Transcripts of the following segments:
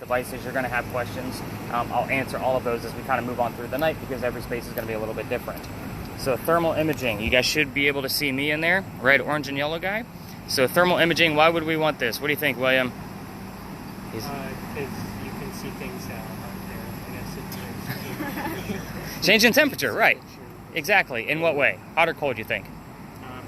devices, you're going to have questions. I'll answer all of those as we kind of move on through the night because every space is going to be a little bit different. So thermal imaging, you guys should be able to see me in there, red, orange, and yellow guy. So thermal imaging, why would we want this? What do you think, William? Because you can see things out there. Change in temperature, right. Exactly. In what way? Hot or cold, you think?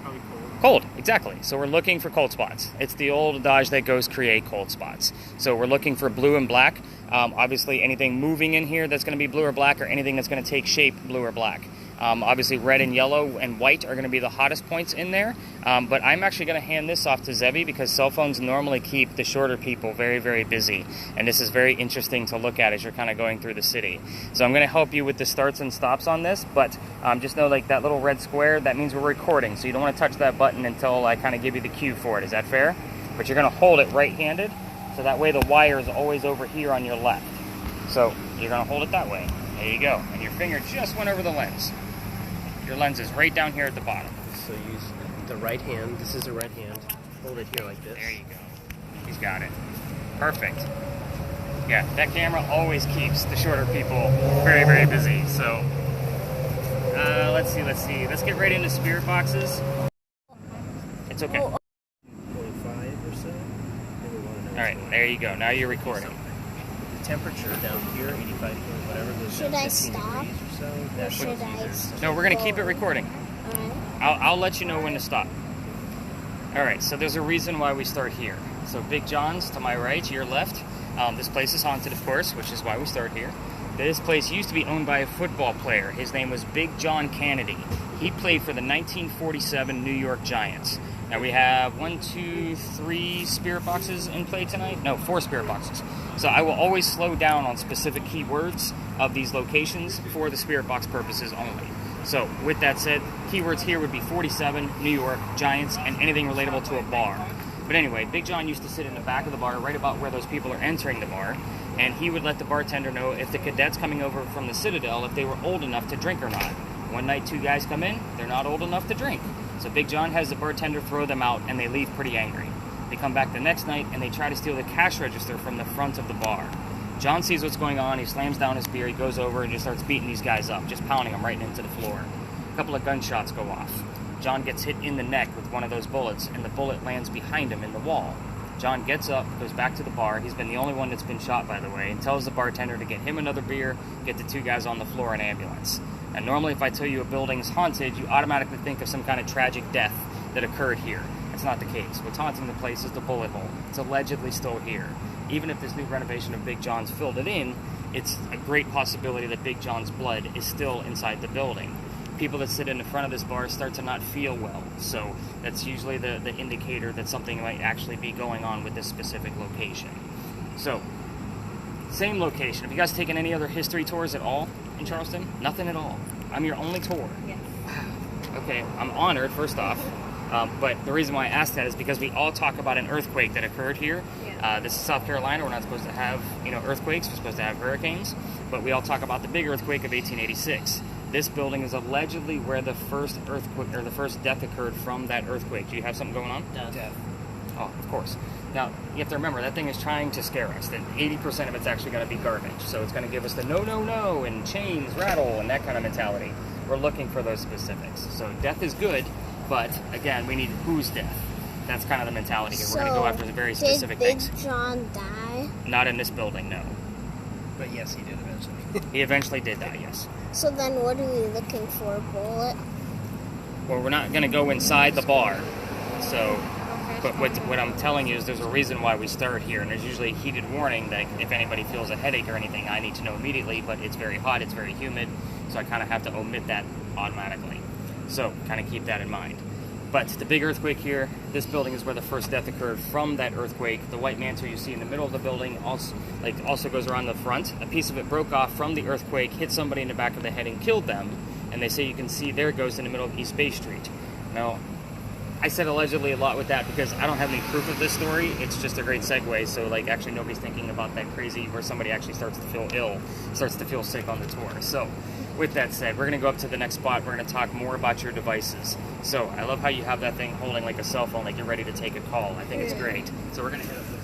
Probably cold. Cold, exactly. So we're looking for cold spots. It's the old adage that goes create cold spots. So we're looking for blue and black. Obviously, anything moving in here that's going to be blue or black, or anything that's going to take shape blue or black. Obviously, red and yellow and white are going to be the hottest points in there. But I'm actually going to hand this off to Zevi because cell phones normally keep the shorter people very, very busy. And this is very interesting to look at as you're kind of going through the city. So I'm going to help you with the starts and stops on this. But just know, like, that little red square, that means we're recording. So you don't want to touch that button until I kind of give you the cue for it. Is that fair? But you're going to hold it right-handed. So that way the wire is always over here on your left. So you're going to hold it that way. There you go. And your finger just went over the lens. Your lens is right down here at the bottom. So use the right hand. This is the right hand. Hold it here like this. There you go. He's got it. Perfect. Yeah, that camera always keeps the shorter people very, very busy. So let's see. Let's get right into spirit boxes. It's okay. 45 or so. All right, there you go. Now you're recording. The temperature down here, 85 degrees, whatever. Should I stop? Or should I? No, we're going to keep it recording. Alright. I'll let you know when to stop. All right, so there's a reason why we start here. So Big John's to my right, to your left. This place is haunted, of course, which is why we start here. This place used to be owned by a football player. His name was Big John Kennedy. He played for the 1947 New York Giants. Now we have 3 spirit boxes in play tonight. No, 4 spirit boxes. So I will always slow down on specific keywords of these locations for the spirit box purposes only. So with that said, keywords here would be 47, New York, Giants, and anything relatable to a bar. But anyway, Big John used to sit in the back of the bar right about where those people are entering the bar, and he would let the bartender know if the cadets coming over from the Citadel, if they were old enough to drink or not. One night, 2 guys come in, they're not old enough to drink. So Big John has the bartender throw them out, and they leave pretty angry. They come back the next night, and they try to steal the cash register from the front of the bar. John sees what's going on, he slams down his beer, he goes over and just starts beating these guys up, just pounding them right into the floor. A couple of gunshots go off. John gets hit in the neck with one of those bullets, and the bullet lands behind him in the wall. John gets up, goes back to the bar, he's been the only one that's been shot, by the way, and tells the bartender to get him another beer, get the 2 guys on the floor in ambulance. And normally if I tell you a building's haunted, you automatically think of some kind of tragic death that occurred here. It's not the case. What's haunting the place is the bullet hole. It's allegedly still here. Even if this new renovation of Big John's filled it in, it's a great possibility that Big John's blood is still inside the building. People that sit in the front of this bar start to not feel well, so that's usually the indicator that something might actually be going on with this specific location. So, same location. Have you guys taken any other history tours at all in Charleston? Nothing at all. I'm your only tour. Yes. Wow. Okay, I'm honored, first off. But the reason why I asked that is because we all talk about an earthquake that occurred here. Yeah. This is South Carolina. We're not supposed to have, earthquakes. We're supposed to have hurricanes. But we all talk about the big earthquake of 1886. This building is allegedly where the first earthquake or the first death occurred from that earthquake. Do you have something going on? Death. Oh, of course. Now, you have to remember, that thing is trying to scare us. That 80% of it's actually going to be garbage. So it's going to give us the no, no, no, and chains, rattle, and that kind of mentality. We're looking for those specifics. So death is good, but again, we need whose death. That's kind of the mentality here. We're going to go after the very specific things. Did Big John die? Not in this building, no. But yes, he did eventually. He eventually did die, yes. So then what are we looking for? A bullet? Well, we're not going to go inside the bar. So, but what I'm telling you is there's a reason why we start here, and there's usually a heated warning that if anybody feels a headache or anything, I need to know immediately, but it's very hot, it's very humid, so I kind of have to omit that automatically. So, kind of keep that in mind. But the big earthquake here, this building is where the first death occurred from that earthquake. The white mantle you see in the middle of the building also goes around the front. A piece of it broke off from the earthquake, hit somebody in the back of the head and killed them. And they say you can see there it goes in the middle of East Bay Street. Now, I said allegedly a lot with that because I don't have any proof of this story. It's just a great segue. So actually nobody's thinking about that crazy where somebody actually starts to feel ill, starts to feel sick on the tour. So with that said, we're going to go up to the next spot. We're going to talk more about your devices. So I love how you have that thing holding like a cell phone, like you're ready to take a call. I think it's great. So we're going to hit up this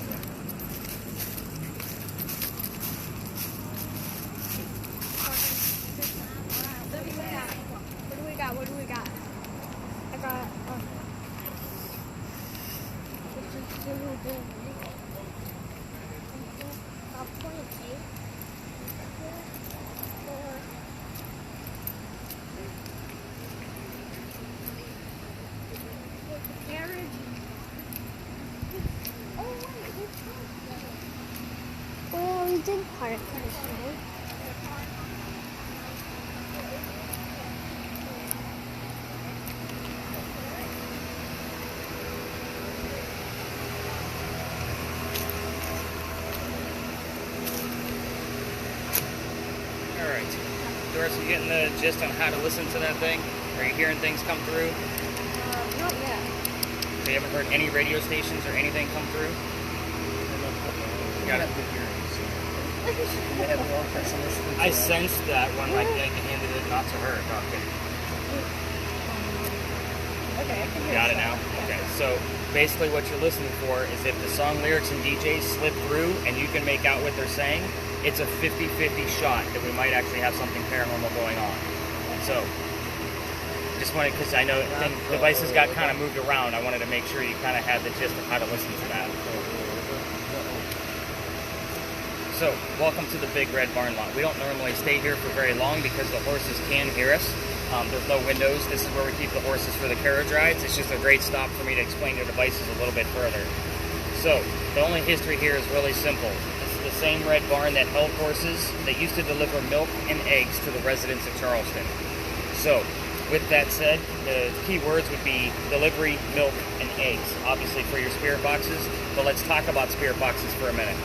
amusement park. Alright. Doris, you getting the gist on how to listen to that thing? Are you hearing things come through? Not yet. So you haven't heard any radio stations or anything come through? Got it. I sensed that when I handed it not to her. No, I'm kidding. Okay, I can hear Got it now? Okay, so basically what you're listening for is if the song lyrics and DJs slip through and you can make out what they're saying, it's a 50-50 shot that we might actually have something paranormal going on. So, just wanted, because I know devices got kind of moved around, I wanted to make sure you kind of had the gist of how to listen to that. So, welcome to the Big Red Barn Lot. We don't normally stay here for very long because the horses can hear us. There's no windows. This is where we keep the horses for the carriage rides. It's just a great stop for me to explain your devices a little bit further. So, the only history here is really simple. This is the same red barn that held horses that used to deliver milk and eggs to the residents of Charleston. So, with that said, the key words would be delivery, milk, and eggs, obviously for your spirit boxes. But let's talk about spirit boxes for a minute.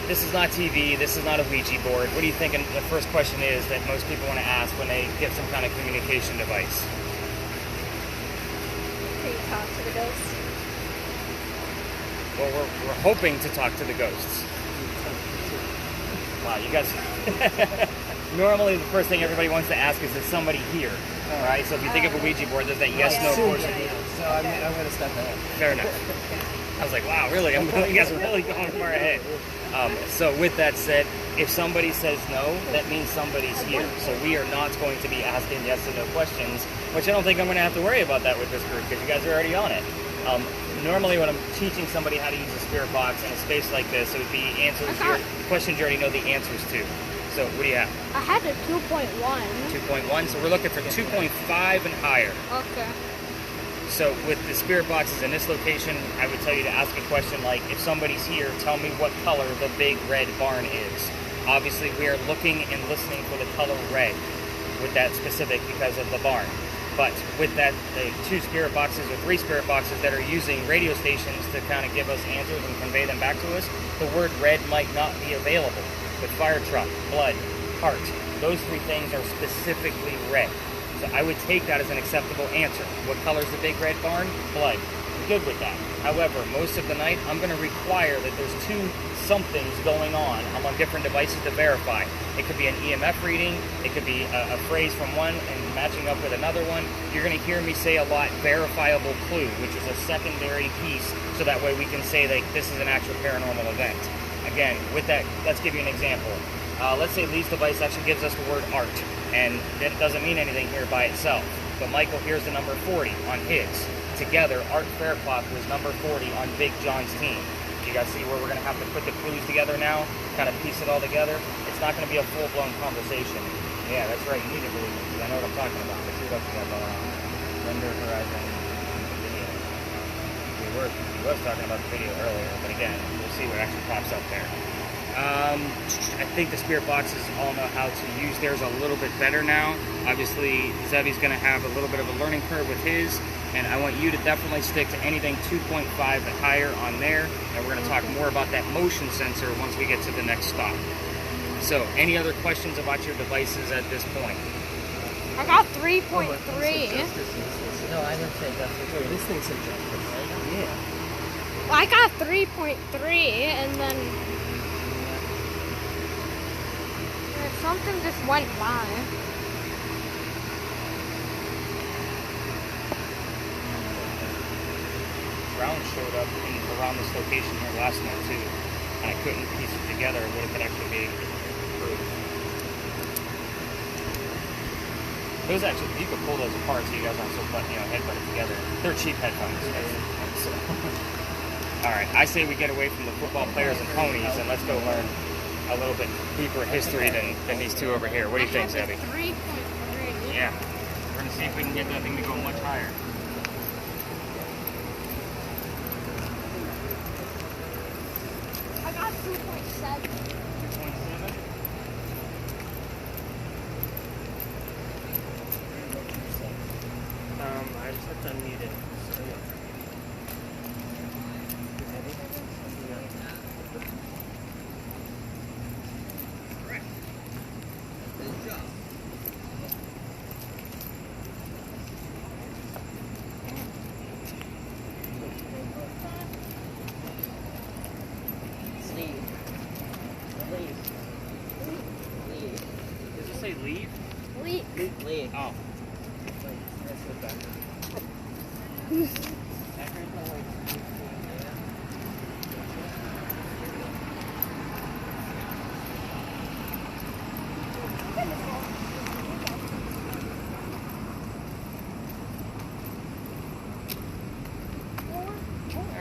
This is not TV, this is not a Ouija board. What do you think the first question is that most people want to ask when they get some kind of communication device? Can you talk to the ghosts? Well, we're hoping to talk to the ghosts. Wow, you guys... Normally, the first thing everybody wants to ask is somebody here? All right, so if you think of a Ouija board, there's that yes-no portion. So I'm going to step ahead. Fair enough. I was like, wow, really? You guys are really going far ahead. So with that said, if somebody says no, that means somebody's here. So we are not going to be asking yes and no questions, which I don't think I'm going to have to worry about that with this group because you guys are already on it. Normally when I'm teaching somebody how to use a spirit box in a space like this, it would be questions you already know the answers to. So what do you have? I had a 2.1. 2.1, so we're looking for 2.5 and higher. Okay. So with the spirit boxes in this location, I would tell you to ask a question like, if somebody's here, tell me what color the big red barn is. Obviously, we are looking and listening for the color red with that specific because of the barn. But with that, the 2 spirit boxes or 3 spirit boxes that are using radio stations to kind of give us answers and convey them back to us, the word red might not be available. But fire truck, blood, heart, those 3 things are specifically red. So I would take that as an acceptable answer. What color is the big red barn? Blood. I'm good with that. However, most of the night, I'm going to require that there's 2 somethings going on. I'm on different devices to verify. It could be an EMF reading. It could be a phrase from one and matching up with another one. You're going to hear me say a lot, verifiable clue, which is a secondary piece, so that way we can say that this is an actual paranormal event. Again, with that, let's give you an example. Let's say Lee's device actually gives us the word art, and it doesn't mean anything here by itself. But Michael hears the number 40 on his. Together, Art Faircloth was number 40 on Big John's team. You guys see where we're going to have to put the clues together now, kind of piece it all together? It's not going to be a full-blown conversation. Yeah, that's right, you need to believe me, because I know what I'm talking about. Let's see what else we got going on. Render horizon, video. We was talking about the video earlier, but again, we'll see what actually pops up there. I think the spirit boxes all know how to use theirs a little bit better now. Obviously, Zevy's going to have a little bit of a learning curve with his, and I want you to definitely stick to anything 2.5 and higher on there, and we're going to talk more about that motion sensor once we get to the next stop. So, any other questions about your devices at this point? I got 3.3. No, I didn't say justice. This thing said justice, right? Yeah. Well, I got 3.3, and then something just went by. Brown showed up around this location here last night too, and I couldn't piece it together what it could actually be. Those actually, you could pull those apart so you guys aren't so headbutted together. They're cheap headphones. So. All right, I say we get away from the football players and ponies and let's go learn a little bit deeper history than these 2 over here. What do you think, Zebby? 3.3. Yeah, we're gonna see if we can get that thing to go much higher. I got 2.7. 2.7. I just have to unmute it. So, yeah. You ready? Sleeve. Leave. Does it say leave? Leak. Leave. Oh. That's the back. All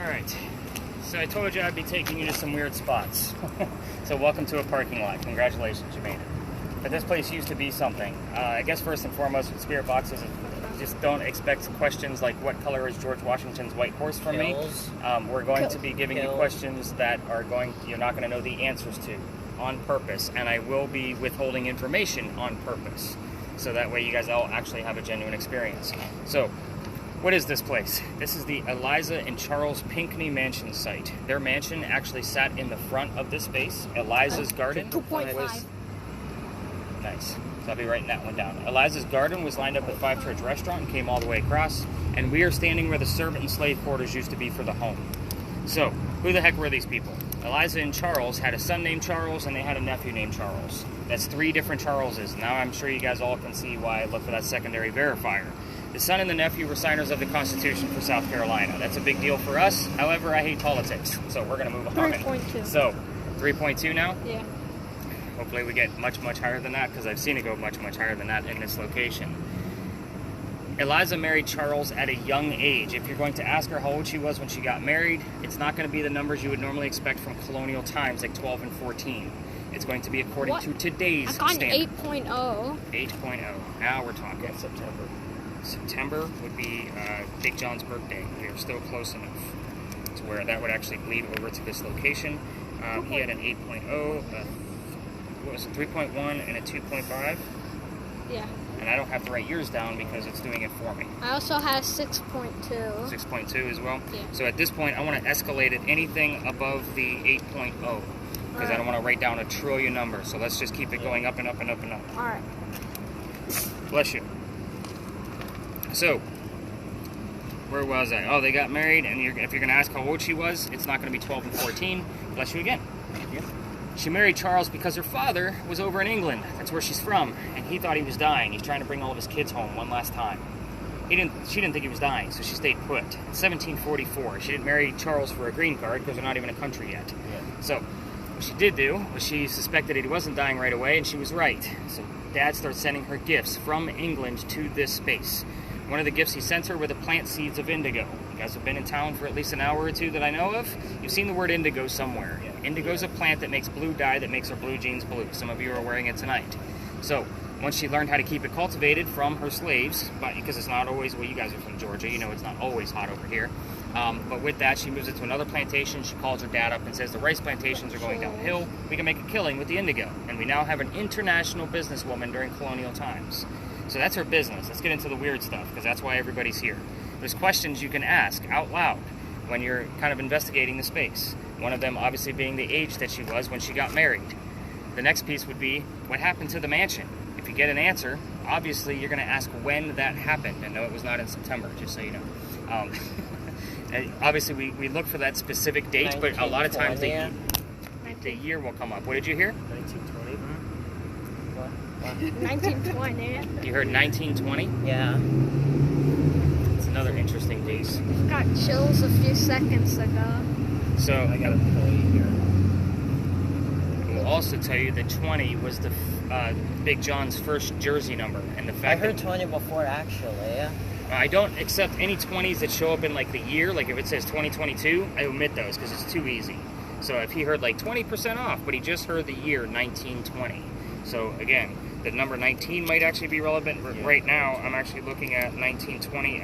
right. So I told you I'd be taking you to some weird spots. So welcome to a parking lot. Congratulations, you made it. But this place used to be something. I guess first and foremost with spirit boxes, just don't expect questions like what color is George Washington's white horse from me. We're going to be giving you questions that you're not going to know the answers to on purpose, and I will be withholding information on purpose. So that way you guys all actually have a genuine experience. So, what is this place? This is the Eliza and Charles Pinckney mansion site. Their mansion actually sat in the front of this space. Eliza's garden 2.5. Nice. So I'll be writing that one down. Eliza's garden was lined up with Five Church Restaurant and came all the way across. And we are standing where the servant and slave quarters used to be for the home. So, who the heck were these people? Eliza and Charles had a son named Charles and they had a nephew named Charles. That's 3 different Charleses. Now I'm sure you guys all can see why I look for that secondary verifier. The son and the nephew were signers of the Constitution for South Carolina. That's a big deal for us. However, I hate politics. So we're going to move on. 3.2. So, 3.2 now? Yeah. Hopefully we get much, much higher than that because I've seen it go much, much higher than that in this location. Eliza married Charles at a young age. If you're going to ask her how old she was when she got married, it's not going to be the numbers you would normally expect from colonial times like 12 and 14. It's going to be according to today's I got an standard. 8.0. 8.0. Now we're talking. September. September would be Big John's birthday. We are still close enough to where that would actually bleed over to this location. He had an 8.0, what was it, 3.1 and a 2.5? Yeah. And I don't have to write yours down because it's doing it for me. I also had a 6.2. 6.2 as well? Yeah. So at this point, I want to escalate it anything above the 8.0 because I don't want to write down a trillion numbers. So let's just keep it going up and up and up and up. All right. Bless you. So, where was I? Oh, they got married, and if you're going to ask how old she was, it's not going to be 12 and 14. Bless you again. She married Charles because her father was over in England. That's where she's from, and he thought he was dying. He's trying to bring all of his kids home one last time. She didn't think he was dying, so she stayed put. In 1744, she didn't marry Charles for a green card because they're not even a country yet. Yeah. So, what she did do was she suspected he wasn't dying right away, and she was right. So, Dad started sending her gifts from England to this space. One of the gifts he sent her were the plant seeds of indigo. You guys have been in town for at least an hour or two that I know of. You've seen the word indigo somewhere. Yeah. Indigo is a plant that makes blue dye that makes her blue jeans blue. Some of you are wearing it tonight. So, once she learned how to keep it cultivated from her slaves, because it's not always, well, you guys are from Georgia, you know it's not always hot over here. But with that, she moves it to another plantation. She calls her dad up and says the rice plantations are going downhill. We can make a killing with the indigo. And we now have an international businesswoman during colonial times. So that's her business. Let's get into the weird stuff, because that's why everybody's here. There's questions you can ask out loud when you're kind of investigating the space. One of them obviously being the age that she was when she got married. The next piece would be, what happened to the mansion? If you get an answer, obviously you're going to ask when that happened. And no, it was not in September, just so you know. Obviously we look for that specific date, but a lot of times the year will come up. What did you hear? 1920. 1920. You heard 1920? Yeah. It's another interesting date. Got chills a few seconds ago. So I got a pull here. We'll also tell you that 20 was the Big John's first jersey number, and the fact I heard that 20 before actually. Yeah. I don't accept any 20s that show up in like the year. Like if it says 2022, I omit those because it's too easy. So if he heard like 20% off, but he just heard the year 1920. So again, the number 19 might actually be relevant. Yeah. Right now, I'm actually looking at 1920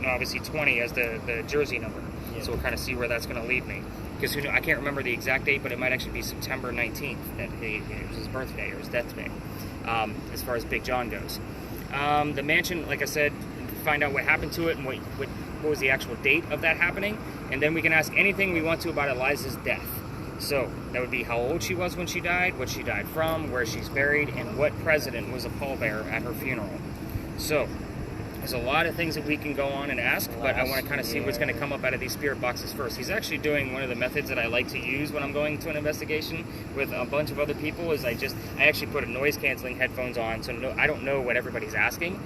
obviously 20 as the jersey number. Yeah. So we'll kind of see where that's going to lead me. because I can't remember the exact date, but it might actually be September 19th that it was his birthday or his death day, as far as Big John goes. The mansion, like I said, find out what happened to it and what was the actual date of that happening, and then we can ask anything we want to about Eliza's death. So that would be how old she was when she died, what she died from, where she's buried, and what president was a pallbearer at her funeral. So there's a lot of things that we can go on and ask, but I want to kind of see what's going to come up out of these spirit boxes first. He's actually doing one of the methods that I like to use when I'm going to an investigation with a bunch of other people. Is I actually put a noise canceling headphones on, so I don't know what everybody's asking.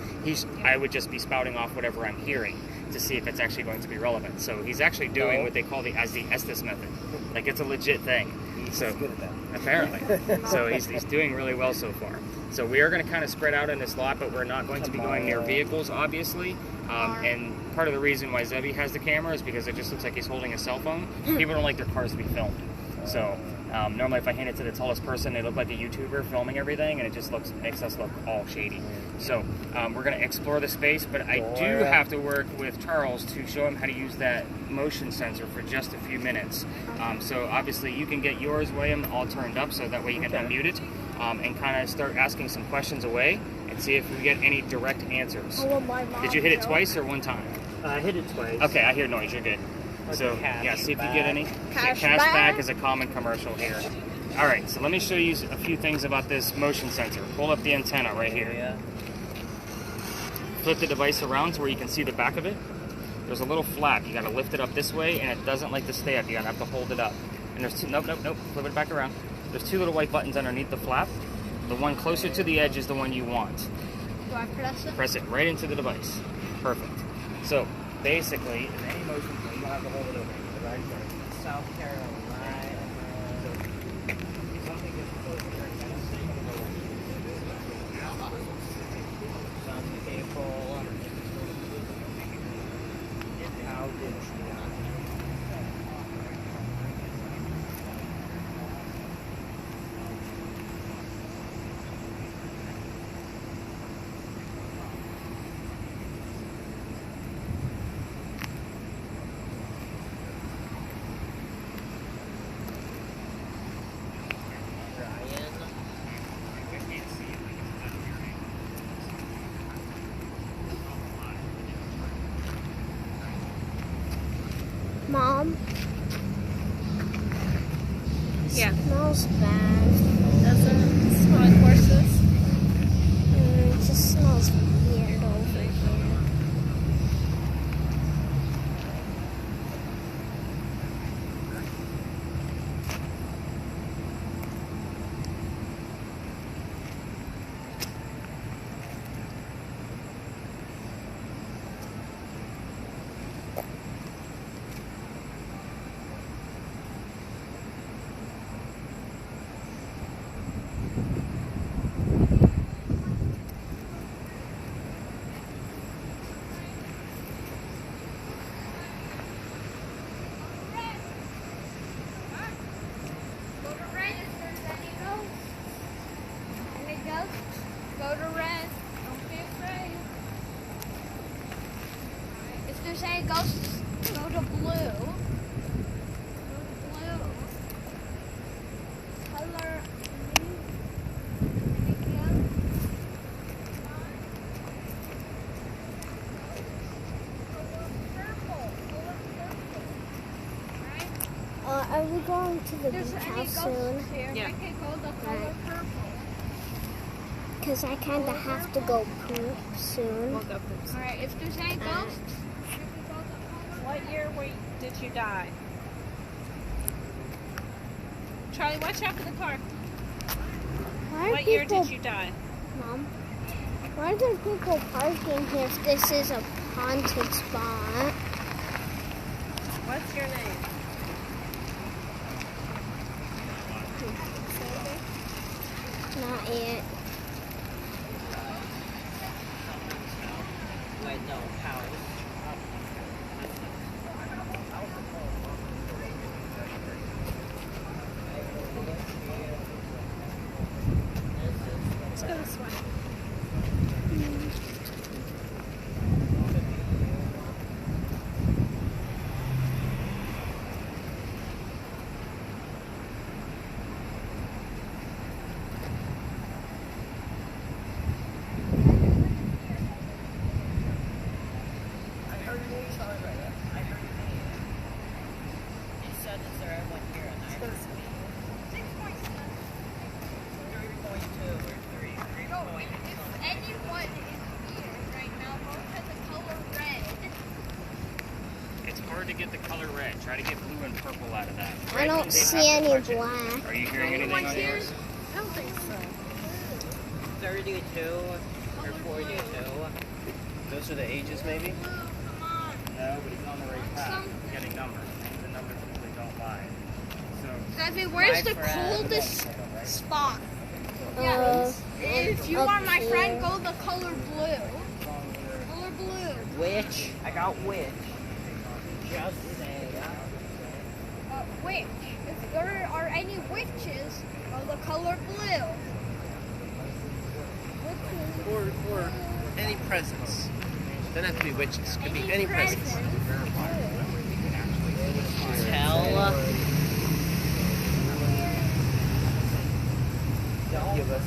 I would just be spouting off whatever I'm hearing to see if it's actually going to be relevant. So he's actually doing what they call the Estes method. Like, it's a legit thing. So good at that. Apparently. So he's doing really well so far. So we are going to kind of spread out in this lot, but we're not going to be going near vehicles, obviously. And part of the reason why Zebby has the camera is because it just looks like he's holding a cell phone. People don't like their cars to be filmed. So normally if I hand it to the tallest person, they look like a YouTuber filming everything, and it just makes us look all shady. So we're going to explore the space, but I do have to work with Charles to show him how to use that motion sensor for just a few minutes. So obviously you can get yours, William, all turned up, so that way you can unmute it and kind of start asking some questions away and see if we get any direct answers. Did you hit it twice or one time? I hit it twice. Okay, I hear noise. You're good. So, yeah, see if you get any. Cash back is a common commercial here. All right, so let me show you a few things about this motion sensor. Pull up the antenna right here. Yeah. Flip the device around to where you can see the back of it. There's a little flap. You got to lift it up this way, and it doesn't like to stay up. You're going to have to hold it up. And there's two, nope. Flip it back around. There's two little white buttons underneath the flap. The one closer to the edge is the one you want. Do I press it? Press it right into the device. Perfect. So, basically, in any motion, you have to hold it over the right side. South Carolina. Something gets closer to Tennessee. Some people. How did she die? Mom? Yeah. Smells bad. Doesn't it smell like horses? It just smells weird over here. Go to red. Don't be afraid. If there's any ghosts, go to blue. Go to blue. Color Are we going to the beach house soon? Here, Yeah. I can go the color purple. Because I kind of have to go poop soon. We'll go first. Alright, if there's any ghosts, you can go the color. What year did you die? Charlie, watch out for the car. Why are What year people, did you die? Mom? Why are there people parking here if this is a haunted spot? What's your name? Not yet. Wait, no, house. Let's go this way. don't see any black. Are you hearing anything on yours? I don't think so. 32 or 42. Those are the ages, maybe? No, but he's on the right path. He's getting numbers. The numbers usually don't lie. So, Xavier, where's the My friend. coldest spot? Uh, Yes. If you up are my friend, here. go the color blue. Color blue. Witch. I got witch. Just say. Witch. If there are any witches, go the color blue. Or any presents. Doesn't have to be witches. Could be any presents. Tell. Don't give us.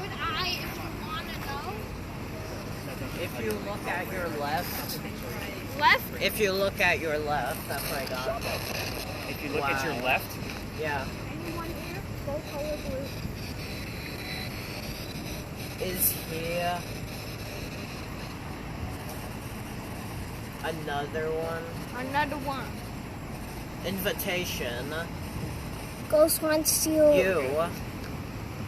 Good eye if you want to know. If you look at your left, Left. if you look at your left, that's what I got. if you look at your left, Yeah. Anyone here? Go color blue. Is here another one? Another one. Invitation. Ghost wants you.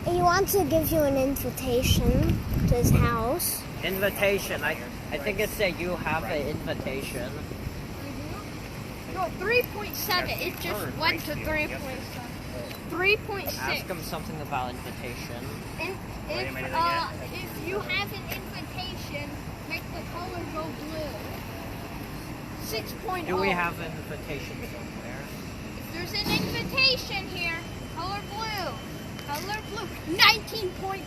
He wants to give you an invitation to his house. Invitation. I think it said you have an invitation. No, 3.7. It just went to 3.7. 3.6. Ask him something about invitation. If you have an invitation, make the color go blue. 6.0. Do we have an invitation somewhere? If there's an invitation here, color blue. Color blue. 19.8.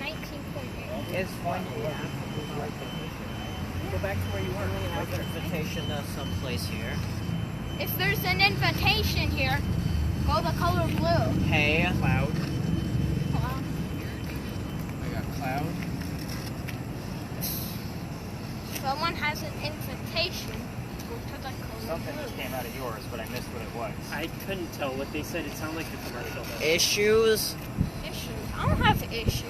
19.8. It's one. Go back to where you were. We have an invitation to someplace here. If there's an invitation here, go the color blue. Hey. Cloud. I got cloud. Someone has an invitation, go to the color something blue. just came out of yours, but I missed what it was. I couldn't tell what they said. It sounded like a commercial. Though. Issues. Issues. I don't have issues.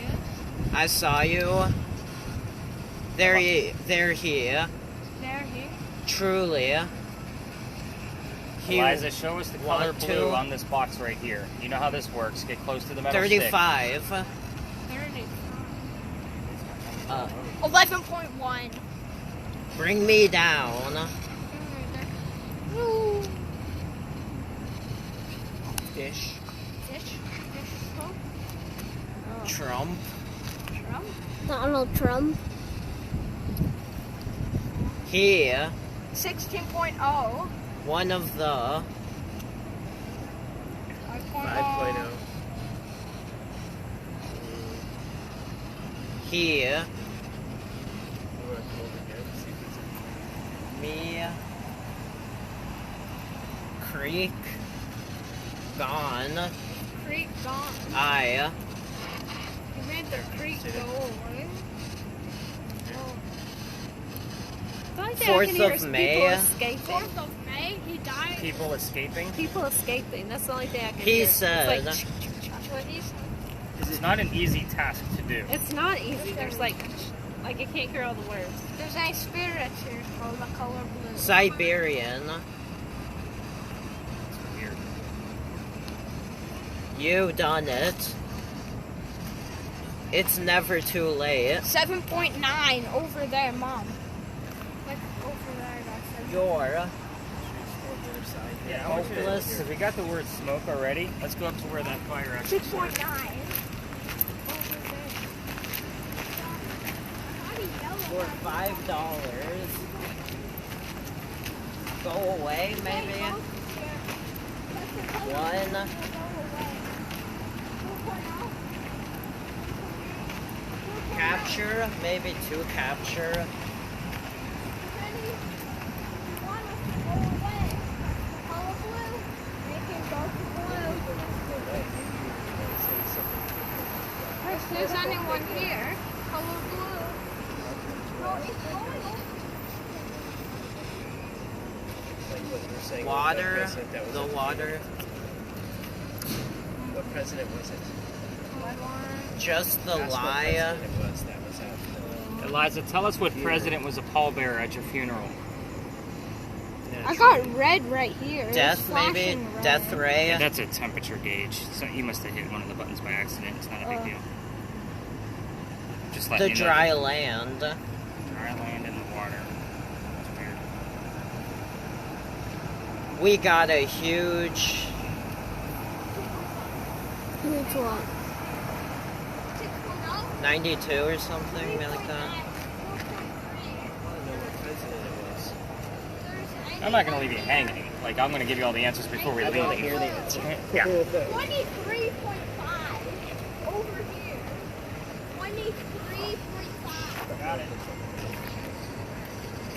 I saw you. They're here. They're here. Truly. He- Eliza, show us the color want blue to? on this box right here. You know how this works. Get close to the metal stick. 35. 30. 11.1. Bring me down. Ooh. Fish. Fish. Trump. Trump. Donald Trump. Here. 16.0. One of the 5.0. here. I'm gonna come over here and see if it's Me. Creek. Gone. Creek gone. I. You made the creek go away. Fourth of May. People escaping. 4th of May, he died. People escaping. People escaping. That's the only thing I can He hear. said. It's, like, What he said. This is not an easy task to do. it's not easy. There's like I can't hear all the words. There's a spirit here called the color blue. Siberian. Weird. You done it. It's never too late. 7.9 over there, Mom. Like over there, that's You're Yeah, hopeless. So we got the word smoke already. Let's go up to where that fire actually 6.9. started. For $5. Go away, maybe. One. Capture, maybe 2 capture. If there's anyone here, color blue. No, it's going over. saying Water, president that was the at water. What president was it? Just the That's what lie. president it was that was at Eliza, tell us what president was a pallbearer at your funeral. I got red right here. It Death, was maybe? flashing red. Death ray? That's a temperature gauge. So you must have hit one of the buttons by accident. It's not a big deal. Just letting The you know. dry land. Dry land in the water. That's weird. We got a huge... Huge what? 92 or something like that. I don't know what president it was. I'm not going to leave you hanging. Like, I'm going to give you all the answers before we I leave. want to hear the answer. Yeah. 23.5 over here. 23.5. Got it.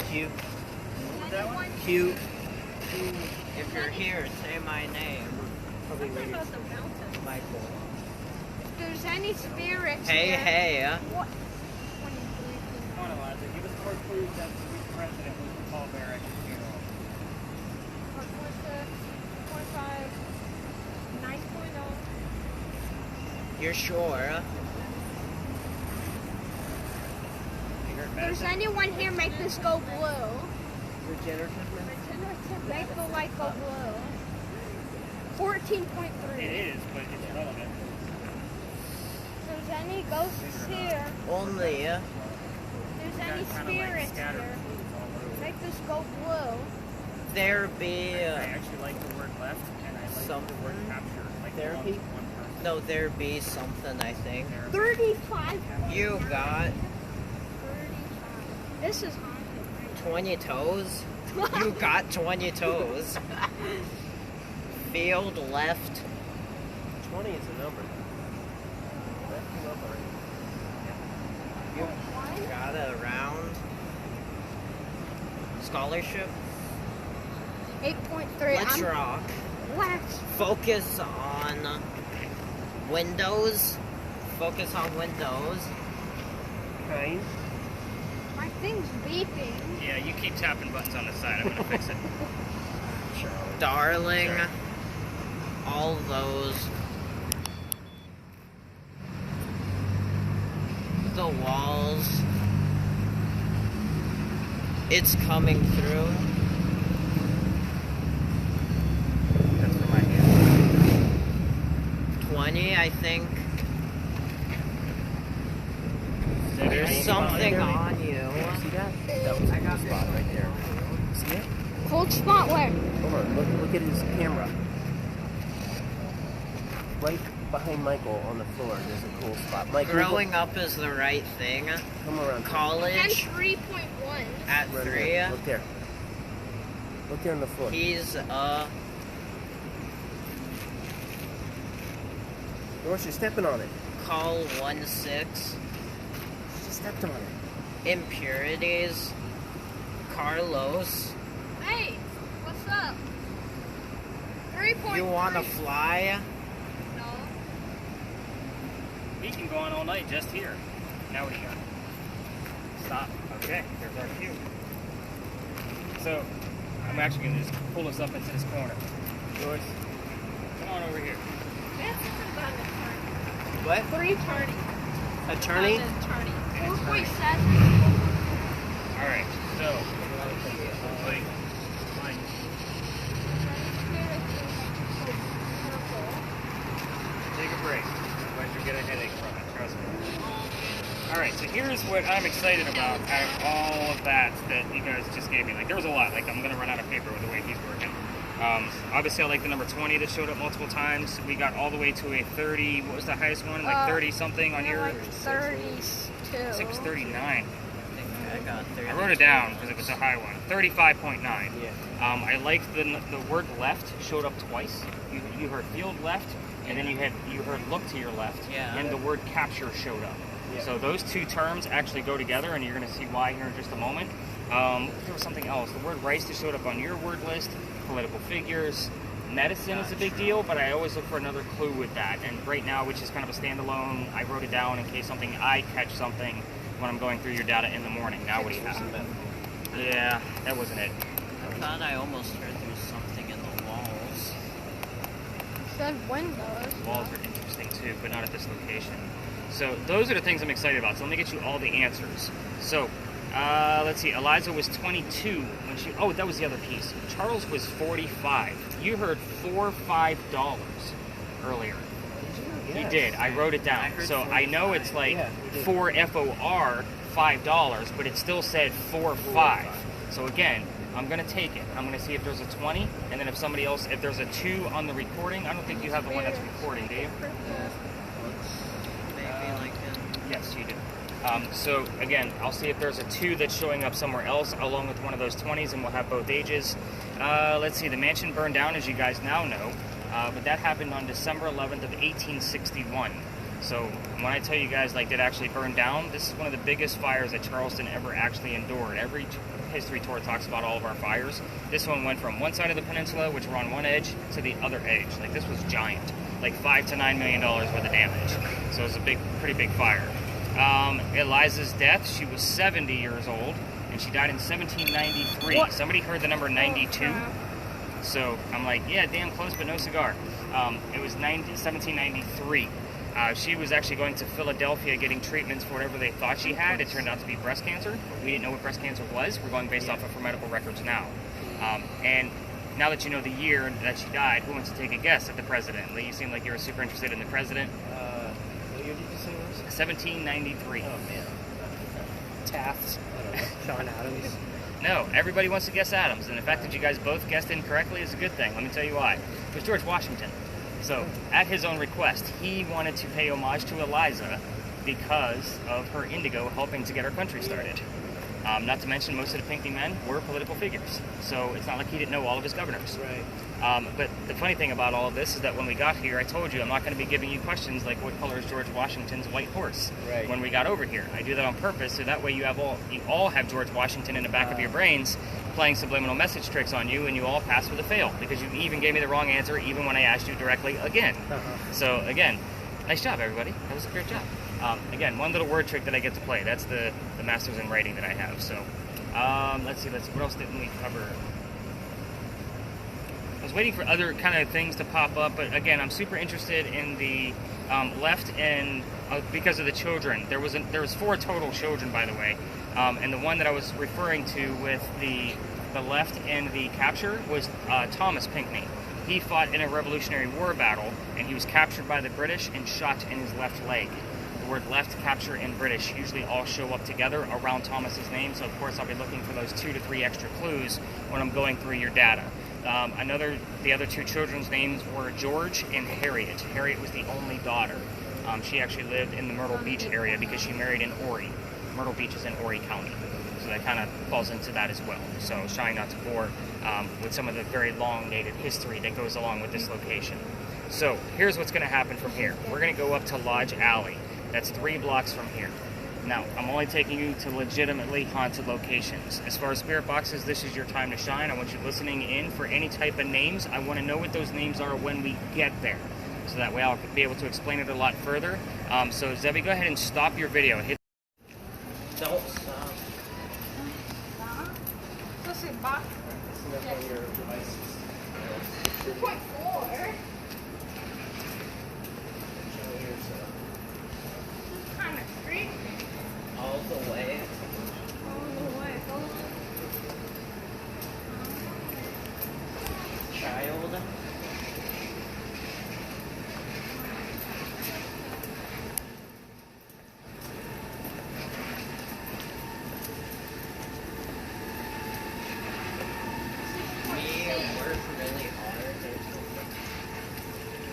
Q. Another one. Q. If you're here, say my name. Probably Something radio about the mountain. Michael. If there's any spirits Hey, here. hey. What? Come on, Eliza. Give us more clues as to which president was the pallbearer at your funeral. What was the 0.5? 9.0. You're sure? If there's anyone here, make this go blue. Regenerative medicine? Make the light go blue. 14.3. It is, but it's relevant. If there's any ghosts here, Only. if there's any spirits here, make this go blue. There be... I actually like the word left, and I like Something. the word capture. Like Therapy? one person. No, there be something, I think. 35. You got 35. This is haunted. 20 toes? You got 20 toes. Field left. 20 is a number. Left number. You got a round. Scholarship. 8.3. Let's rock. Let's. Focus on windows. Focus on windows. Kind. My thing's beeping. Yeah, you keep tapping buttons on the side. I'm going to fix it. Darling. All those. The walls. It's coming through. That's for my hand. 20, I think. There's There's something on you. See that? That was a cool spot right there. See it? Cold spot where? Over. Look at his camera. Right behind Michael on the floor, there's a cool spot. Mike, Growing up is the right thing. come around. And College 3.1. at Right 3. there. Look there. Look there on the floor. He's Doris, you're stepping on it. call 1-6. She stepped on it. Impurities. Carlos. Hey, what's up? 3.3. You wanna fly? No. We can go on all night just here. Now what do you got? Stop. Okay, there's our cue. So, I'm actually going to just pull us up into this corner. Doris, come on over here. That's about an attorney. What? 3.30. Attorney? An attorney. 4.7. Alright, so, like, fine. Take a break. Otherwise you'll get a headache from it, trust me. Alright, so here's what I'm excited about out of all of that you guys just gave me. Like, there was a lot. Like, I'm going to run out of paper with the way he's working. Obviously, I like the number 20 that showed up multiple times. We got all the way to a 30. What was the highest one? Like 30-something on your... Like 32. 639. I got 30. I wrote it down because it was a high one. 35.9. Yeah. I liked the word left showed up twice. You heard field left, and then you heard look to your left, Yeah. and the word capture showed up. Yeah. So those two terms actually go together, and you're going to see why here in just a moment. There was something else. The word rice that showed up on your word list, political figures, medicine is a big deal, but I always look for another clue with that. And right now, which is kind of a standalone, I wrote it down in case I catch something when I'm going through your data in the morning. Now what do you have? Yeah, that wasn't it. I thought I almost heard there was something good windows. Walls are interesting too, but not at this location. So those are the things I'm excited about. So let me get you all the answers. So let's see. Eliza was 22 when she. Oh, that was the other piece. Charles was 45. You heard $4-5 earlier. He did. I wrote it down. So I know it's like 4 FOR $5, but it still said 4-5. So again, I'm gonna take it. I'm gonna see if there's a 20, and then if somebody else, if there's a 2 on the recording. I don't think you have the one that's recording, do you? Maybe like him. Yes, you do. So again, I'll see if there's a 2 that's showing up somewhere else, along with one of those 20s, and we'll have both ages. Let's see. The mansion burned down, as you guys now know. But that happened on December 11th of 1861. So when I tell you guys, like, it actually burned down, this is one of the biggest fires that Charleston ever actually endured. Every history tour talks about all of our fires. This one went from one side of the peninsula, which were on one edge, to the other edge. Like, this was giant. Like $5 to $9 million worth of damage. So it was a pretty big fire. Eliza's death, she was 70 years old, and she died in 1793. What? Somebody heard the number 92? So I'm like, yeah, damn close, but no cigar. It was 1793. She was actually going to Philadelphia getting treatments for whatever they thought she had. It turned out to be breast cancer. We didn't know what breast cancer was. We're going based off of her medical records now. And now that you know the year that she died, who wants to take a guess at the president? You seem like you were super interested in the president. What year did you say it was? 1793. Oh, man. Taft. John Adams. No, everybody wants to guess Adams, and the fact that you guys both guessed incorrectly is a good thing. Let me tell you why. It was George Washington. So, at his own request, he wanted to pay homage to Eliza because of her indigo helping to get our country started. Not to mention, most of the Pinckney men were political figures, so it's not like he didn't know all of his governors. Right. But the funny thing about all of this is that when we got here, I told you I'm not going to be giving you questions like what color is George Washington's white horse. Right. When we got over here, I do that on purpose, so that way you all have George Washington in the back of your brains playing subliminal message tricks on you, and you all pass with a fail because you even gave me the wrong answer even when I asked you directly again. So again, nice job, everybody. That was a great job. Again, one little word trick that I get to play. That's the Masters in Writing that I have. So, let's see. What else didn't we cover? I was waiting for other kind of things to pop up, but again, I'm super interested in the left and because of the children. There was 4 total children, by the way, and the one that I was referring to with the left and the capture was Thomas Pinckney. He fought in a Revolutionary War battle, and he was captured by the British and shot in his left leg. The word left, capture, and British usually all show up together around Thomas's name, so of course I'll be looking for those 2 to 3 extra clues when I'm going through your data. The other 2 children's names were George and Harriet. Harriet was the only daughter. She actually lived in the Myrtle Beach area because she married in Horry. Myrtle Beach is in Horry County, so that kind of falls into that as well. So I was trying not to bore with some of the very long-dated history that goes along with this location. So here's what's going to happen from here. We're going to go up to Lodge Alley. That's 3 blocks from here. Now, I'm only taking you to legitimately haunted locations. As far as spirit boxes, this is your time to shine. I want you listening in for any type of names. I want to know what those names are when we get there, so that way I'll be able to explain it a lot further. So, Zebby, go ahead and stop your video. Don't stop. Let's see, box. Listen up on your devices. 2.4. Kind of creepy. All the way. Child.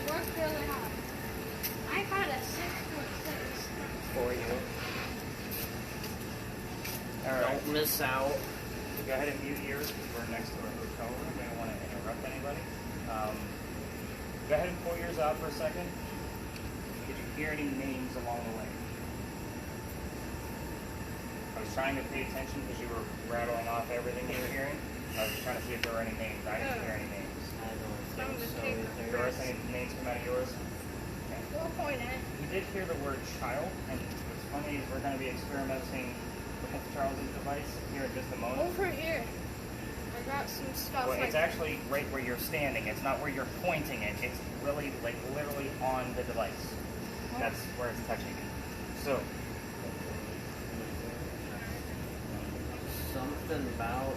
Worked really hard. I got a 6.6. For you. All right. Don't miss out. Go ahead and mute yours because we're next to a hotel room. We don't want to interrupt anybody. Go ahead and pull yours out for a second. Did you hear any names along the way? I was trying to pay attention because you were rattling off everything you were hearing. I was trying to see if there were any names. I didn't hear any names. I don't think so either. Doris, any names come out of yours? Okay. 4.8. You did hear the word child, and what's funny is we're going to be experimenting with Charles's device here at just a moment. Over here. And got some stuff Well, like it's actually right where you're standing. It's not where you're pointing it. It's really, like, literally on the device. That's where it's touching it. So, Something about.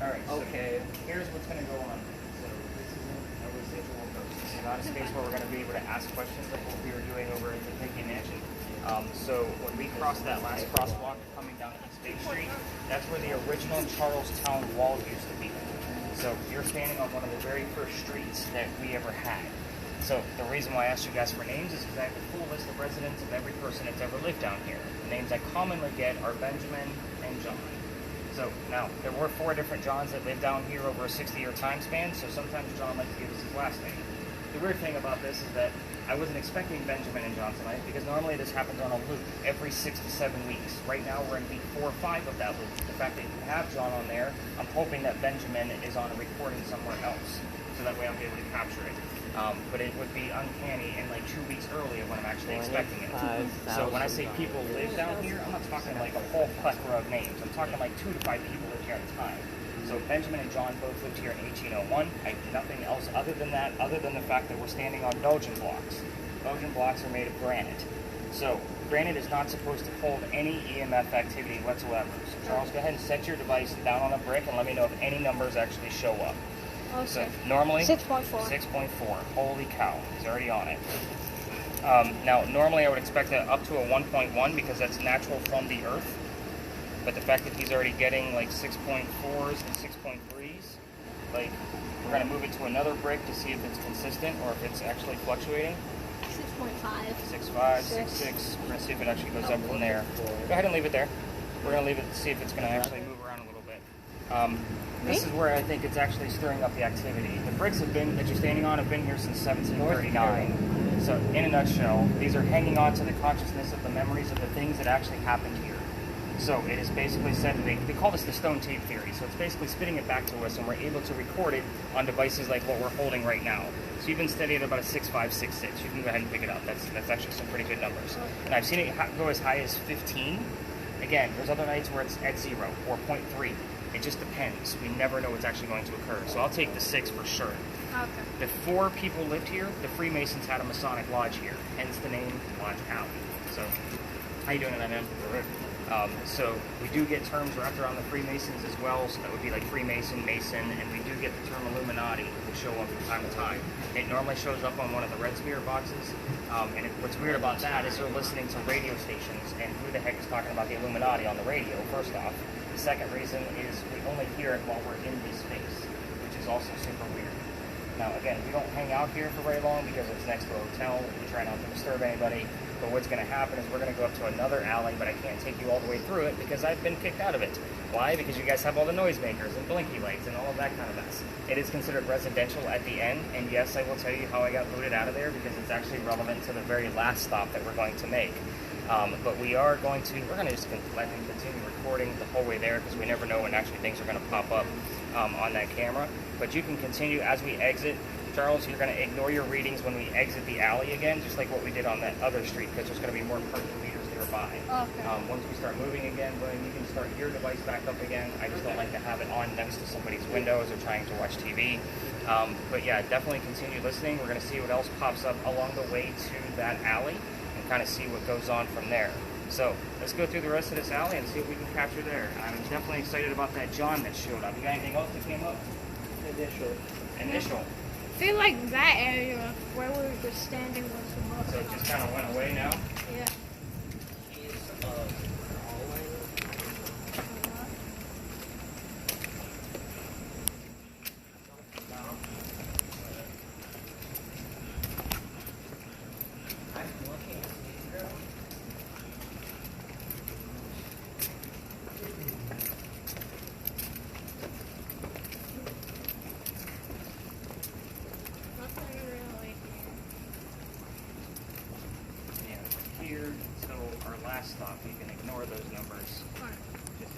all right. So Okay. here's what's going to go on. So this isn't a residual ghost. This is not a space where we're going to be able to ask questions like what we were doing over at the Pinky Mansion. So when we cross that last crosswalk coming down East Bay Street, that's where the original Charlestown wall used to be. So you're standing on one of the very first streets that we ever had. So the reason why I asked you guys for names is because I have a full list of residents of every person that's ever lived down here. The names I commonly get are Benjamin and John. So now, there were 4 different Johns that lived down here over a 60-year time span, so sometimes John likes to give us his last name. The weird thing about this is that I wasn't expecting Benjamin and John tonight, because normally this happens on a loop every 6 to 7 weeks. Right now we're in week 4 or 5 of that loop. The fact that you have John on there, I'm hoping that Benjamin is on a recording somewhere else, so that way I'll be able to capture it. But it would be uncanny and like 2 weeks earlier when I'm actually expecting it. So when I say people live down here, I'm not talking like a whole plethora of names. I'm talking like 2 to 5 people live here at a time. So Benjamin and John both lived here in 1801. I have nothing else other than that, other than the fact that we're standing on Belgian blocks. Belgian blocks are made of granite. So granite is not supposed to hold any EMF activity whatsoever. So Charles, go ahead and set your device down on a brick and let me know if any numbers actually show up. okay. So normally 6.4. 6.4. Holy cow, he's already on it. Now normally I would expect that up to a 1.1 because that's natural from the earth. But the fact that he's already getting like 6.4s and 6.3s, like we're gonna move it to another brick to see if it's consistent or if it's actually fluctuating. 6.5. 6.5, 6.6. We're gonna see if it actually goes up from there. Go ahead and leave it there. We're gonna leave it to see if it's gonna actually move around a little bit. This is where I think it's actually stirring up the activity. The bricks that you're standing on have been here since 1739. So in a nutshell, these are hanging on to the consciousness of the memories of the things that actually happened here. So it is basically said that they call this the stone tape theory. So it's basically spitting it back to us, and we're able to record it on devices like what we're holding right now. So you've been steady at about a 6.5, 6.6. You can go ahead and pick it up. That's actually some pretty good numbers. And I've seen it go as high as 15. Again, there's other nights where it's at 0 or 0.3. It just depends. We never know what's actually going to occur. So I'll take the 6 for sure. Okay. Before people lived here, the Freemasons had a Masonic lodge here, hence the name Lodge Alley. So, how you doing tonight, man? So we do get terms wrapped around the Freemasons as well, so that would be like Freemason, Mason, and we do get the term Illuminati that show up from time to time. It normally shows up on one of the red spirit boxes, and what's weird about that is they're listening to radio stations, and who the heck is talking about the Illuminati on the radio, first off. The second reason is we only hear it while we're in this space, which is also super weird. Now, again, we don't hang out here for very long because it's next to a hotel. We try not to disturb anybody. But what's going to happen is we're going to go up to another alley, but I can't take you all the way through it because I've been kicked out of it. Why? Because you guys have all the noisemakers and blinky lights and all of that kind of mess. It is considered residential at the end, and yes, I will tell you how I got booted out of there because it's actually relevant to the very last stop that we're going to make. But we're going to just let him continue recording the whole way there because we never know when actually things are going to pop up on that camera. But you can continue as we exit. Charles, you're going to ignore your readings when we exit the alley again, just like what we did on that other street, because there's going to be more parking meters nearby. Okay. Once we start moving again, then you can start your device back up again. I just don't like to have it on next to somebody's windows or trying to watch TV. But yeah, definitely continue listening. We're going to see what else pops up along the way to that alley and kind of see what goes on from there. So let's go through the rest of this alley and see what we can capture there. I'm definitely excited about that John that showed up. You got anything else that came up? Initial. I feel like that area where we were just standing was the most. So it just kind of went away now? Yeah. Nothing really. Yeah, here until our last stop, you can ignore those numbers. Alright. Just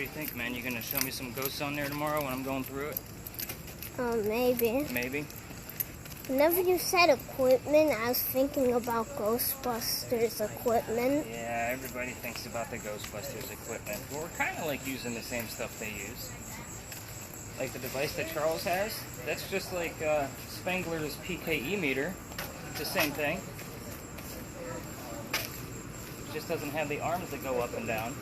you think, man? You gonna show me some ghosts on there tomorrow when I'm going through it? Maybe. Maybe. Whenever you said equipment, I was thinking about Ghostbusters equipment. Yeah, everybody thinks about the Ghostbusters equipment. But we're kind of like using the same stuff they use. Like the device that Charles has, that's just like Spangler's PKE meter. It's the same thing. It just doesn't have the arms that go up and down.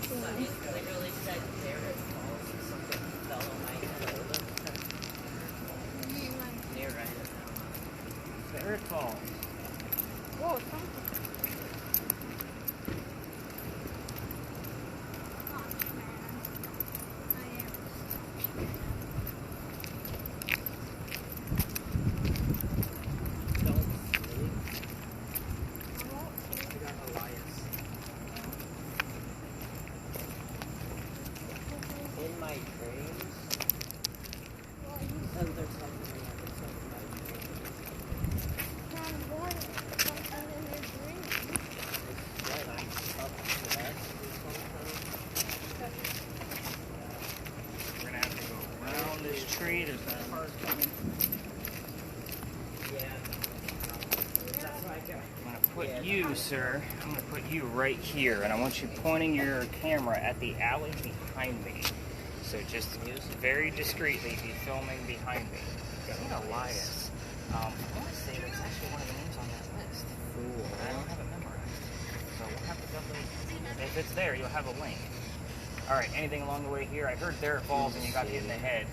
Somebody literally said Derek falls or something fell on my head. Near right now. There it falls. Whoa, something. In my dreams, and there's something in my dreams. It's right up to that. We're gonna have to go around this tree. There's no cars coming. Yeah. That's right there. I'm gonna put you, sir. I'm gonna put you right here, and I want you pointing your camera at the alley behind me. So just very discreetly be filming behind me. Elias. I want to say that's actually one of the names on that list. Cool. I don't have it memorized. So we'll have to definitely, if it's there, you'll have a link. All right, anything along the way here? I heard there it falls and you got hit in the head.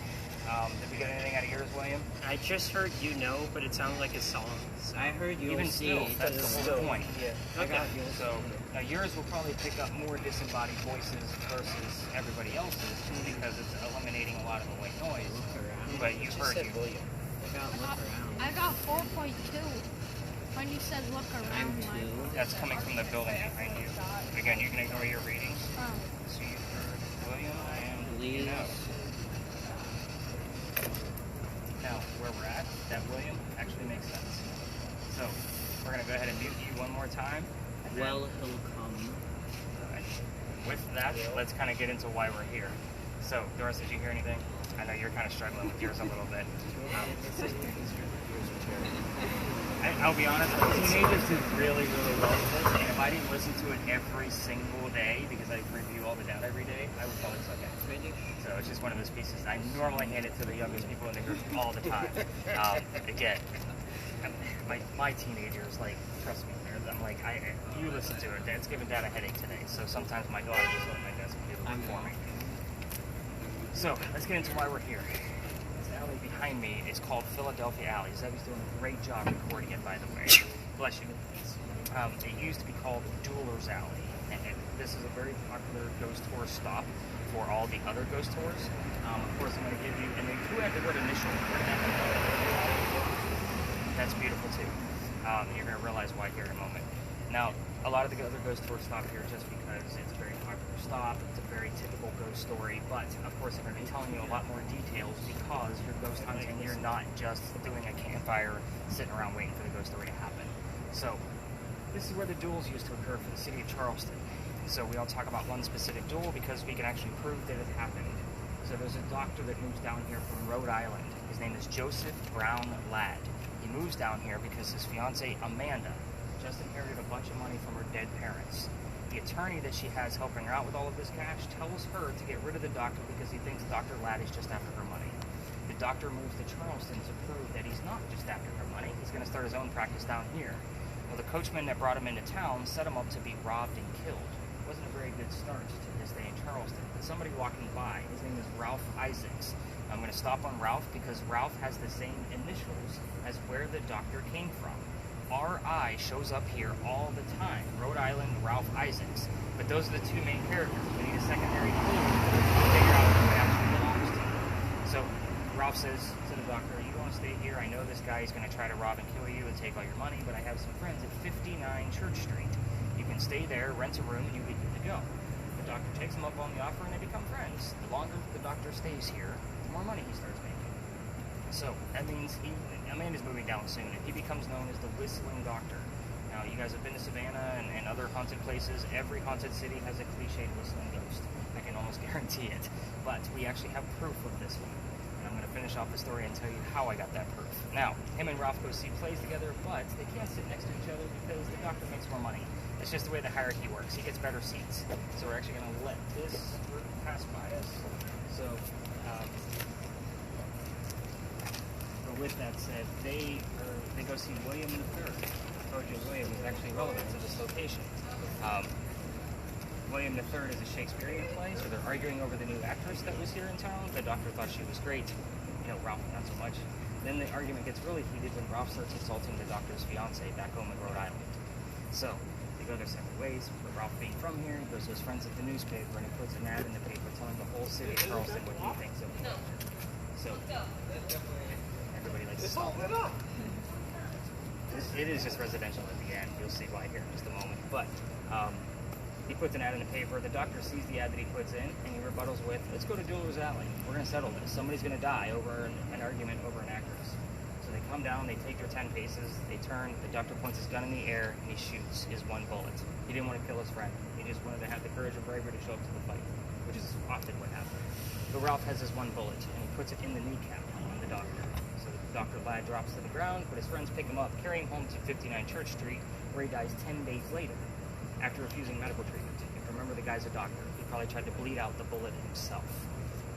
Did we get anything out of yours, William? I just heard you know, but it sounds like a song. I heard you Even still, that's the whole point. Yeah. I got you. So now yours will probably pick up more disembodied voices versus everybody else's, just because it's eliminating a lot of the white noise. But you heard you. William. I got look around. I got 4.2 when you said look around. That's coming from the building behind you. Again, you can ignore your readings. Oh. So you heard William and Please. you know. Now, where we're at, that William actually makes sense. So, we're going to go ahead and mute you one more time. And then, Well, he'll come. right. With that, let's kind of get into why we're here. So, Doris, did you hear anything? I know you're kind of struggling with yours a little bit. I'll be honest, teenagers do really, really well with this, and if I didn't listen to it every single day, because I review all the data every day, I would probably suck at it. So it's just one of those pieces. I normally hand it to the youngest people in the group all the time. Again, my teenagers, like, trust me, I'm like, you listen to it, it's giving Dad a headache today, so sometimes my daughter just at my desk and do the work for me. So, let's get into why we're here. This alley behind me is called Philadelphia Alley. Zebby's doing a great job recording it, by the way. Bless you. It used to be called Jeweler's Alley, and this is a very popular ghost tour stop for all the other ghost tours. Of course, I'm going to give you, and who had the word initial? That's beautiful too. You're going to realize why here in a moment. Now, a lot of the other ghost tours stop here just because it's a very popular stop. It's a very typical ghost story, but of course, they're going to be telling you a lot more details because you're ghost hunting. You're not just doing a campfire, sitting around waiting for the ghost story to happen. So, this is where the duels used to occur for the city of Charleston. So we all talk about one specific duel because we can actually prove that it happened. So there's a doctor that moves down here from Rhode Island. His name is Joseph Brown Ladd. He moves down here because his fiancée, Amanda, just inherited a bunch of money from her dead parents. The attorney that she has helping her out with all of this cash tells her to get rid of the doctor because he thinks Dr. Ladd is just after her money. The doctor moves to Charleston to prove that he's not just after her money. He's going to start his own practice down here. Well, the coachman that brought him into town set him up to be robbed and killed. It wasn't a very good start to his day in Charleston. But somebody walking by, his name is Ralph Isaacs. I'm going to stop on Ralph because Ralph has the same initials as where the doctor came from. R.I. shows up here all the time. Rhode Island, Ralph Isaacs. But those are the two main characters. We need a secondary clue to figure out who it actually belongs to. So Ralph says to the doctor, you want to stay here? I know this guy is going to try to rob and kill you and take all your money, but I have some friends at 59 Church Street. You can stay there, rent a room, and you'll be good to go. The doctor takes him up on the offer, and they become friends. The longer the doctor stays here, the more money he starts making. So that means Amanda's moving down soon, and he becomes known as the Whistling Doctor. Now, Now, you guys have been to Savannah and other haunted places. Every haunted city has a cliched whistling ghost. I can almost guarantee it. But we actually have proof of this one. And I'm going to finish off the story and tell you how I got that proof. Now, him and Ralph go see plays together, but they can't sit next to each other because the doctor makes more money. It's just the way the hierarchy works. He gets better seats. So we're actually going to let this group pass by us. So, but with that said, they go see William III. I told you William is actually relevant to this location. William III is a Shakespearean play, so they're arguing over the new actress that was here in town. The doctor thought she was great. Ralph not so much. Then the argument gets really heated when Ralph starts insulting the doctor's fiance back home in Rhode Island. So they go their separate ways. For Ralph being from here, he goes to his friends at the newspaper and he puts an ad in the paper telling the whole city of Charleston what he thinks of the doctor. So everybody likes to stop it. It is just residential at the end. You'll see why here in just a moment. But he puts an ad in the paper. The doctor sees the ad that he puts in, and he rebuttals with, let's go to Dueler's Alley. We're going to settle this. Somebody's going to die over an argument over an actress. So they come down, they take their 10 paces, they turn, the doctor points his gun in the air, and he shoots his one bullet. He didn't want to kill his friend. He just wanted to have the courage and bravery to show up to the fight, which is often what happens. But Ralph has his one bullet, and he puts it in the kneecap on the doctor. So Dr. Ladd drops to the ground, but his friends pick him up, carrying him home to 59 Church Street, where he dies 10 days later, after refusing medical treatment. If you remember, the guy's a doctor. He probably tried to bleed out the bullet himself.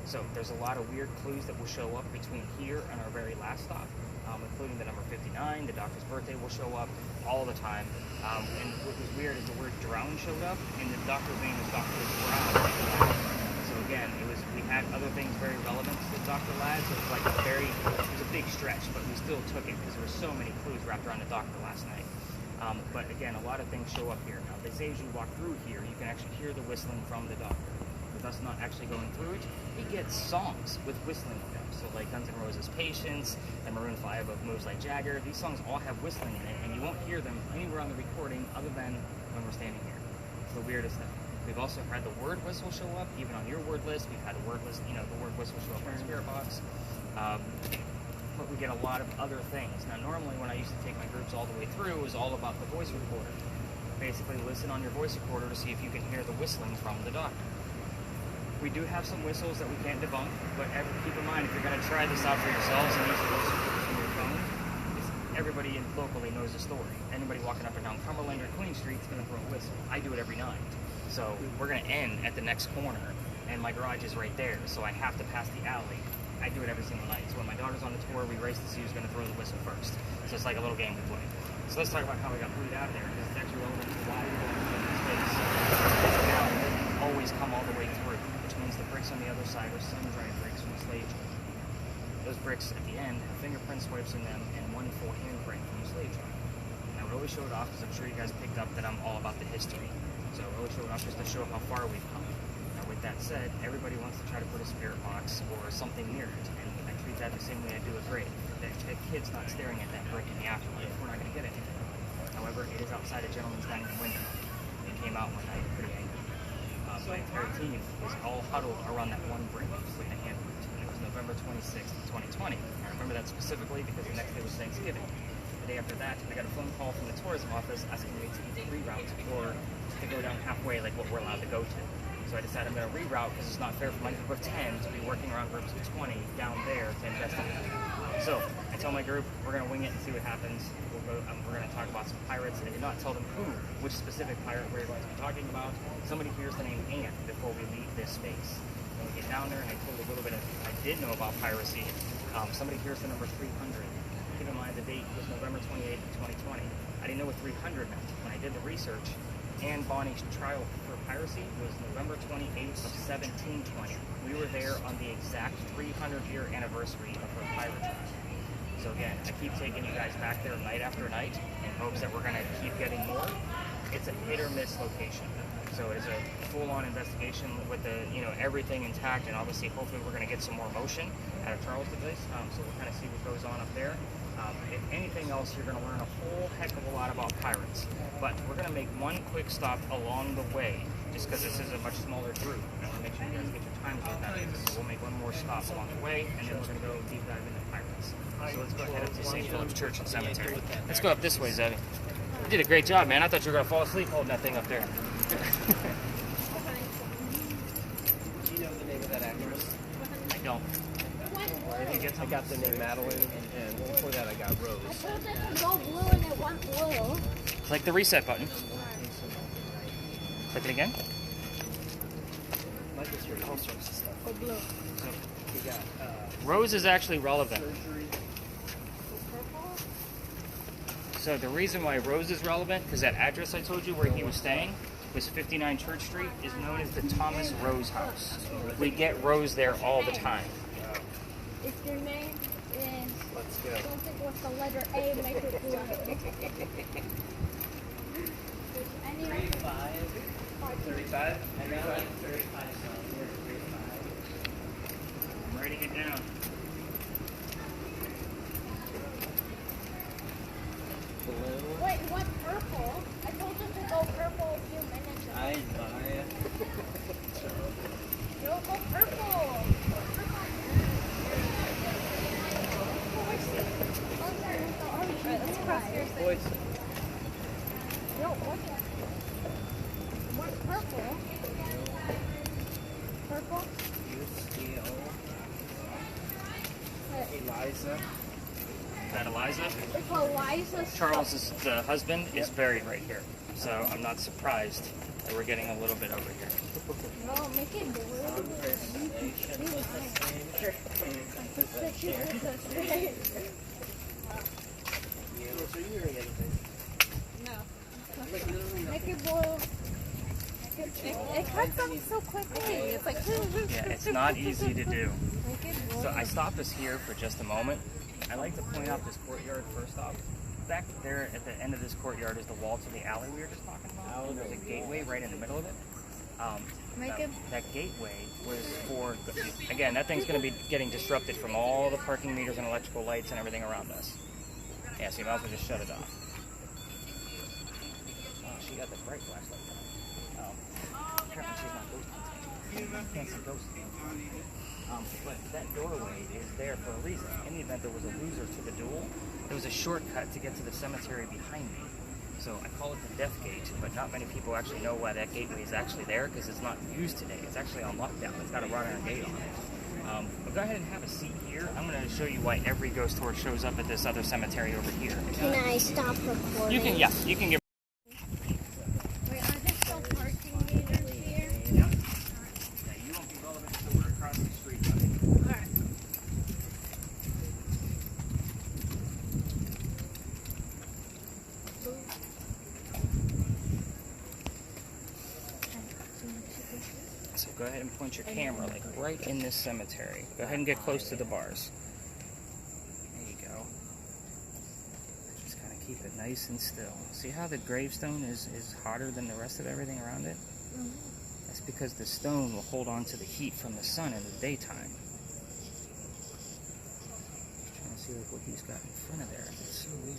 So there's a lot of weird clues that will show up between here and our very last stop, including the number 59. The doctor's birthday will show up all the time. And what was weird is the word drown showed up, and the doctor's name was Dr. Brown. So again, we had other things very relevant to Dr. Ladd, so it was it was a big stretch, but we still took it because there were so many clues wrapped around the doctor last night. But again, a lot of things show up here. Now, they say as you walk through here, you can actually hear the whistling from the doctor. With us not actually going through it, he gets songs with whistling in them. So like Guns N' Roses' Patience, and Maroon 5 of Moves Like Jagger, these songs all have whistling in it, and you won't hear them anywhere on the recording other than when we're standing here. It's the weirdest thing. We've also had the word whistle show up, even on your word list. We've had the word whistle show up on Spirit Box. But we get a lot of other things. Now, normally when I used to take my groups all the way through, it was all about the voice recorder. Basically, listen on your voice recorder to see if you can hear the whistling from the doctor. We do have some whistles that we can't debunk, but keep in mind, if you're going to try this out for yourselves and use the voice recorder from your phone, everybody locally knows the story. Anybody walking up and down Cumberland or Queen Street is going to throw a whistle. I do it every night. So we're going to end at the next corner, and my garage is right there, so I have to pass the alley. I do it every single night. So when my daughter's on the tour, we race to see who's going to throw the whistle first. So it's like a little game we play. So let's talk about how we got booted out of there, because it's actually relevant to why we're going to this space. Now, always come all the way through, which means the bricks on the other side are sun-dried bricks from the slave trade. Those bricks, at the end, have fingerprint swipes in them and one full handprint from the slave trade. And I would always show it off, because I'm sure you guys picked up that I'm all about the history. So I would always show it off just to show how far we've come. With that said, everybody wants to try to put a spirit box or something near it, and I treat that the same way I do a grave. The kid's not staring at that brick in the afterlife. We're not going to get anything. However, it is outside a gentleman's dining room window. It came out one night pretty angry. My entire team was all huddled around that one brick with the handprint, and it was November 26th, 2020. I remember that specifically because the next day was Thanksgiving. The day after that, I got a phone call from the tourism office asking me to either reroute or to go down halfway like what we're allowed to go to. So I decided I'm going to reroute because it's not fair for my group of 10 to be working around groups of 20 down there to investigate. So I tell my group, we're going to wing it and see what happens. We're going to talk about some pirates. I did not tell them which specific pirate we're going to be talking about. Somebody hears the name Ann before we leave this space. When we get down there, and I told a little bit I did know about piracy, somebody hears the number 300. Keep in mind the date was November 28th, 2020. I didn't know what 300 meant. When I did the research, Anne Bonny's trial for piracy was November 28th of 1720. We were there on the exact 300-year anniversary of her pirate trial. So again, I keep taking you guys back there night after night in hopes that we're going to keep getting more. It's a hit or miss location. So it is a full-on investigation with everything intact, and obviously hopefully we're going to get some more motion out of Charleston place. So we'll kind of see what goes on up there. If anything else, you're going to learn a whole heck of a lot about pirates. But we're going to make one quick stop along the way, just because this is a much smaller group. I want to make sure you guys get your time with that. So we'll make one more stop along the way, and then we're going to go deep dive into pirates. So let's go ahead up to St. Philip's Church and Cemetery. Let's go up this way, Zebby. You did a great job, man. I thought you were gonna fall asleep holding that thing up there. Do you know the name of that actress? I don't. I got the name Madeline, and before that I got Rose. I told it to go blue and it went blue. Click the reset button. Click it again. Like it's all sorts of stuff. Go blue. We got Rose is actually relevant. surgery. So the reason why Rose is relevant, because that address I told you where he was staying was 59 Church Street, is known as the Thomas Rose House. We get Rose there all the time. If your name is Let's go. something with the letter A, make it blue. Any 35? I'm writing it down. Blue. Wait, what purple? I told you to go purple a few minutes ago. I admire. No, go purple. Alright, let's cross here. Boys. No, what's purple? Purple? You steal. Eliza. Is that Eliza? If Eliza's Charles' the husband is buried right here. So I'm not surprised that we're getting a little bit over here. no, make it blue. So you hearing anything? Make it blue. It cuts them so quickly. It's like, Yeah, it's not easy to do. Make it blue. So I stopped us here for just a moment. I like to point out this courtyard first off. Back there at the end of this courtyard is the wall to the alley we were just talking about. And there's a gateway right in the middle of it. That gateway was for, again, that thing's going to be getting disrupted from all the parking meters and electrical lights and everything around us. Yeah, so you might as well just shut it off. Oh, she got the bright flashlight on. Oh, apparently she's not ghost hunting. Can't see ghosts. But that doorway is there for a reason. In the event there was a loser to the duel, there was a shortcut to get to the cemetery behind me. So I call it the death gate, but not many people actually know why that gateway is actually there because it's not used today. It's actually on lockdown. It's got a wrought iron gate on it. But go ahead and have a seat here. I'm going to show you why every ghost tour shows up at this other cemetery over here. Can I stop recording? You can, yes, you can give. Wait, are there still parking meters here? Yeah, you won't be relevant until we're across the street. Alright. So go ahead and point your camera like right in this cemetery. Go ahead and get close to the bars. There you go. Just kind of keep it nice and still. See how the gravestone is hotter than the rest of everything around it? That's because the stone will hold on to the heat from the sun in the daytime. Trying to see like what he's got in front of there. It's so weird.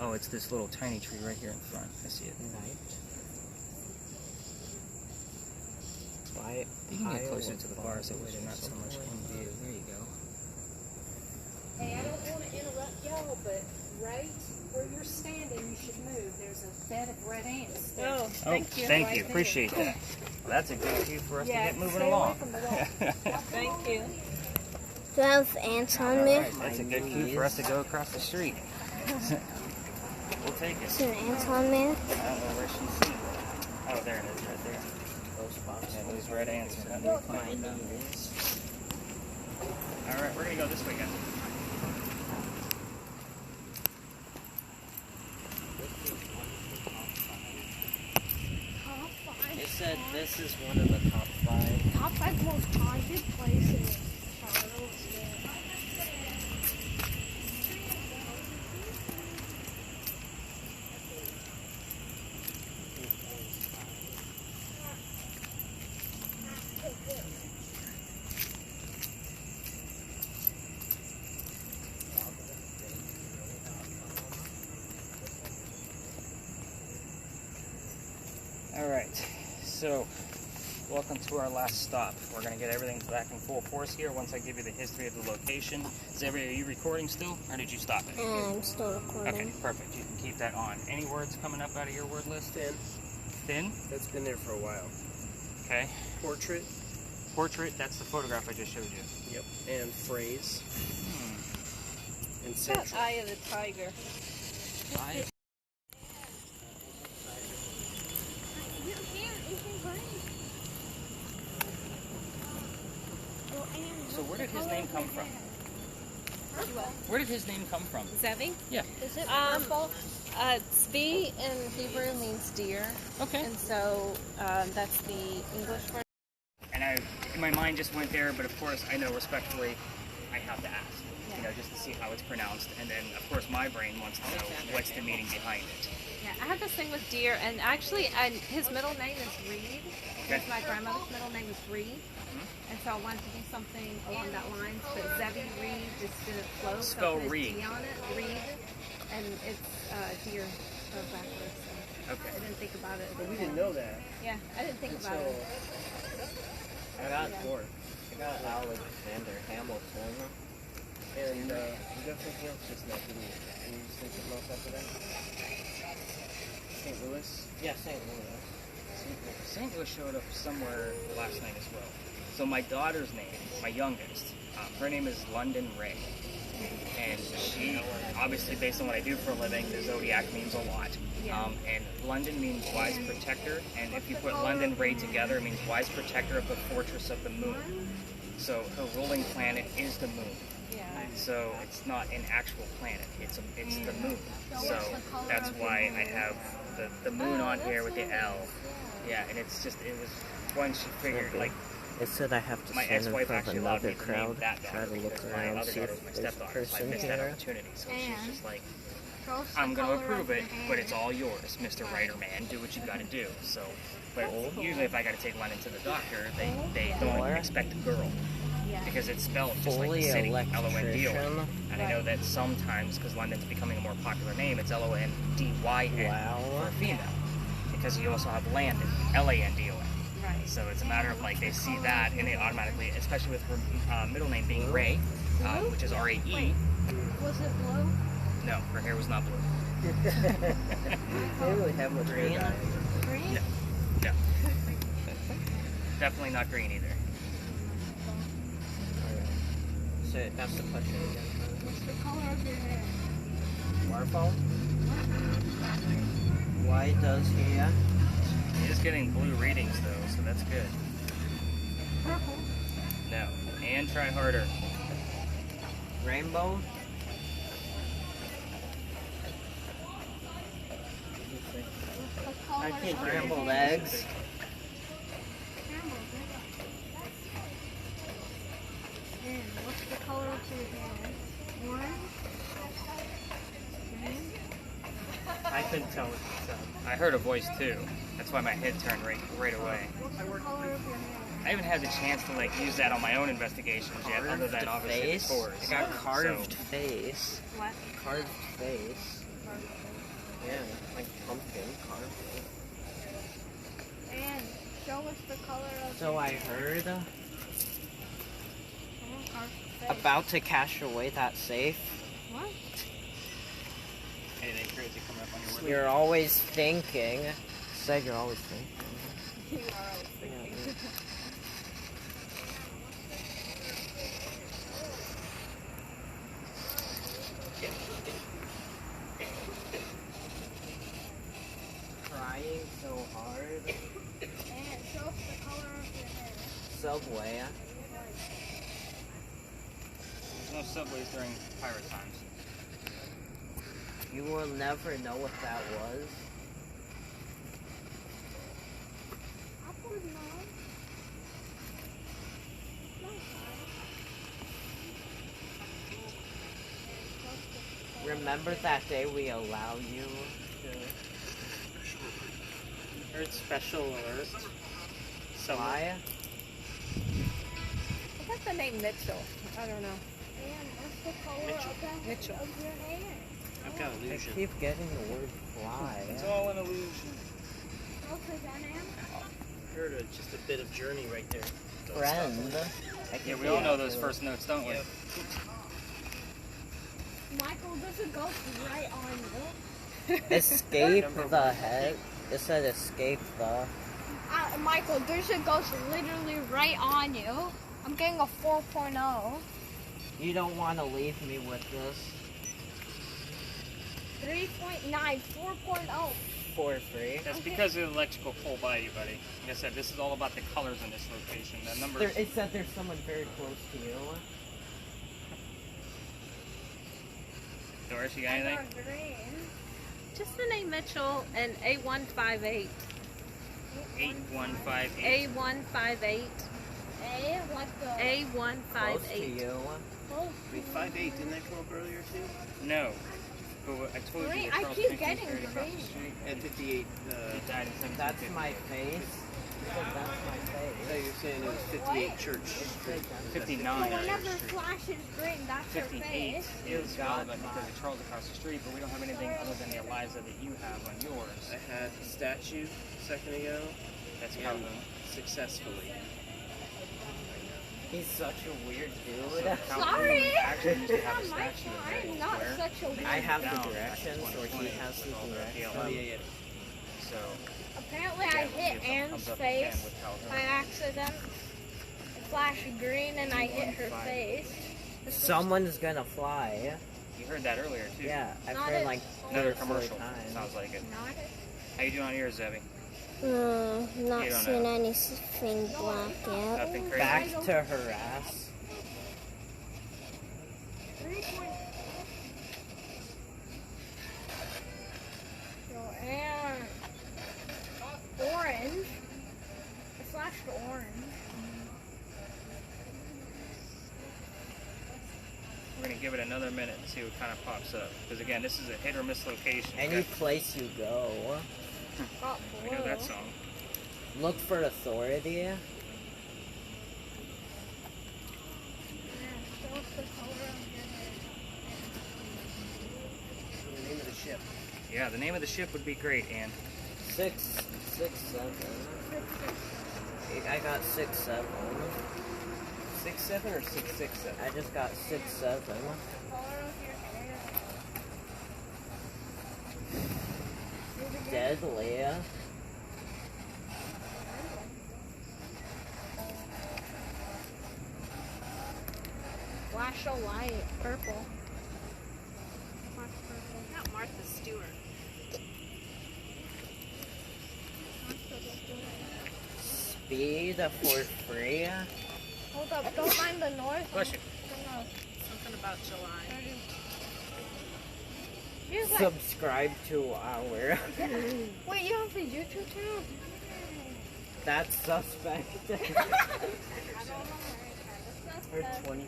Oh, it's this little tiny tree right here in front. I see it. You can get closer to the bars that way they're not so much in view. There you go. Hey, I don't want to interrupt y'all, but right where you're standing, you should move. There's a bed of red ants there. oh, Thank you. Right there. Appreciate that. Well, that's a good cue for us to get moving stay along. away from the wall. thank you. Do I have ants on me? Alright, that's a good cue for us to go across the street. We'll take it. Is there ants on me? I don't know where she's seen. Oh, there it is, right there. Yeah, those red ants are nothing to climb down. Alright, we're gonna go this way, guys. Top 5. It said this is one of the top 5. Top 5 most haunted places. Charlottesville. Alright, so welcome to our last stop. We're going to get everything back in full force here once I give you the history of the location. Are you recording still, or did you stop it? I'm still recording. Okay, perfect. You can keep that on. Any words coming up out of your word list? Thin. Thin? That's been there for a while. Okay. Portrait. Portrait, that's the photograph I just showed you. Yep. And phrase. And That central. eye of the tiger. So where did his name come from? Where did his name come from? Zevi? Yeah. Is it purple? Zvi in Hebrew means deer. Okay. And so that's the English word. And my mind just went there, but of course I know respectfully I have to ask, you know, just to see how it's pronounced. And then of course my brain wants to know what's the meaning behind it. Yeah, I have this thing with deer, and actually his middle name is Reed. Okay. Because my grandmother's middle name was Reed. And so I wanted to do something along that line, but Zevi Reed just didn't flow. Spell so I put a Reed. D on it, Reed, and it's deer spelled backwards. So Okay. I didn't think about it. But we didn't know that Yeah, I didn't think about until it. I got Dork. I got Alexander Hamilton. And we got something else just now, didn't we? Can you just think something else after that? St. Louis? Yeah, St. Louis. St. Louis showed up somewhere last night as well. So my daughter's name, my youngest, her name is London Ray. And she, obviously based on what I do for a living, the zodiac means a lot. And London means wise protector, and if you put London Ray together, it means wise protector of the fortress of the moon. So her ruling planet is the moon. So it's not an actual planet, it's the moon. So that's why I have the moon on here with the L. Yeah, and it was when she figured, like, It said I have to my stand in ex-wife front of actually allowed another me to name crowd, that try daughter to look because my around, other see daughter if was my there's a stepdaughter, so I person missed that here. opportunity. So she's And just like, show us the I'm going to color approve of it, your but hair. it's all yours, Mr. Writer Man. Do what you got to do. So, but usually if I got to take London to the doctor, they don't expect a girl. Because it's spelled just like the Fully city, L-O-N-D-O-N. electrician. And I know that sometimes, because London's becoming a more popular name, it's L-O-N-D-Y-N Wow. for a female. Because you also have Landon, L-A-N-D-O-N. Right. So it's a matter of like they see that and they automatically, especially with her middle name being Ray, which is R-A-E. Was it blue? No, her hair was not blue. They really have much hair Green? dye. Green? No. Definitely not green either. So that's the question again. What's the color of your hair? Marble? Why does he? He is getting blue readings though, so that's good. Purple. No. And try harder. Rainbow? What's the color I can't of your scrambled hair? eggs. Scrambled eggs. And what's the color of your hair? Orange? Green? I couldn't tell what he said. I heard a voice too. That's why my head turned right away. What's the color of your hair? I haven't had the chance to like use that on my own investigations yet, other than Carved obviously face? the tours. I got carved So, face. What? Carved face. Yeah, like pumpkin carved face. And show us the color of So your I hair. heard Our face. about to cash away that safe. What? anything crazy coming up on your word? You're always thinking. Said you're always thinking. You are always thinking. Trying so hard. And show us the color of your hair. Subway. There's no subways during pirate times. You will never know what that was. I would know. Remember that day we allow you to Heard special alert. fly? I got the name Mitchell. I don't know. And what's the color of, that, Mitchell. of your hair? I've got I illusion. keep getting the word fly. It's all an illusion. What's his name? heard just a bit of Journey right there. Don't Friend. Yeah, we all know those first notes, don't we? Yep. Michael, there's a ghost right on you. Escape the heck. It said escape the. Michael, there's a ghost literally right on you. I'm getting a 4.0. You don't want to leave me with this 3.9, 4.0. for free. That's because of the electrical pole by you, buddy. Like I said, this is all about the colors in this location. The numbers. It said there's someone very close to you. Doris, you got anything? Just the name Mitchell and A158. 8158. A158. What the? Close to A158. you. Wait, 5'8", didn't that come up earlier too? No. But I told Green, you I Charles keep Pinkney's getting buried across the green. street. And 58, He died in 1758. That's my face. It said that's my I face. thought you were saying it was 58 Church Street. 59. Whenever Street. flashes green, that's her 58 face. is relevant because of Charles across the street, but we don't have anything other than the Eliza that you have on yours. I had the statue a second ago. That's and Calhoun. successfully. He's such a weird So dude. Calhoun Sorry. actually used to have a Not my statue of fault. Mary I'm not Square. such a weird. I have Down the back in directions, or 2020 he has the with all the directions. Oh, PLM. yeah. So Apparently, I again, we'll see hit if something Anne's comes up again face with Calhoun. by accident. It flashed green, and I hit her face. Someone's gonna fly. You heard that earlier too. Yeah, I've Not heard it. like Another 3 or 4 commercial. times. Sounds like it. Not it. How you doing on yours, Zebby? Not You don't seen know. anything black yet. Nothing crazy. Back to harass. 3.0. So, and orange. It flashed orange. We're gonna give it another minute and see what kind of pops up. Because again, this is a hit or miss location. Any place you go, Got We blue. know that song. look for authority. Yeah, so what's the color of your hair? The name of the ship. Yeah, the name of the ship would be great, Ann. 6, 7. I got 6, 7. 6'7" or 6'6"? I just got 6, 7. Color of your hair. Deadly. Flash a light. Purple. Flash purple. Not Martha Stewart. Speed for free. Hold up, don't mind the noise. Bless you. Something about July. She's like, Subscribe to our. wait, you have a YouTube channel? That's suspect. Or 20%.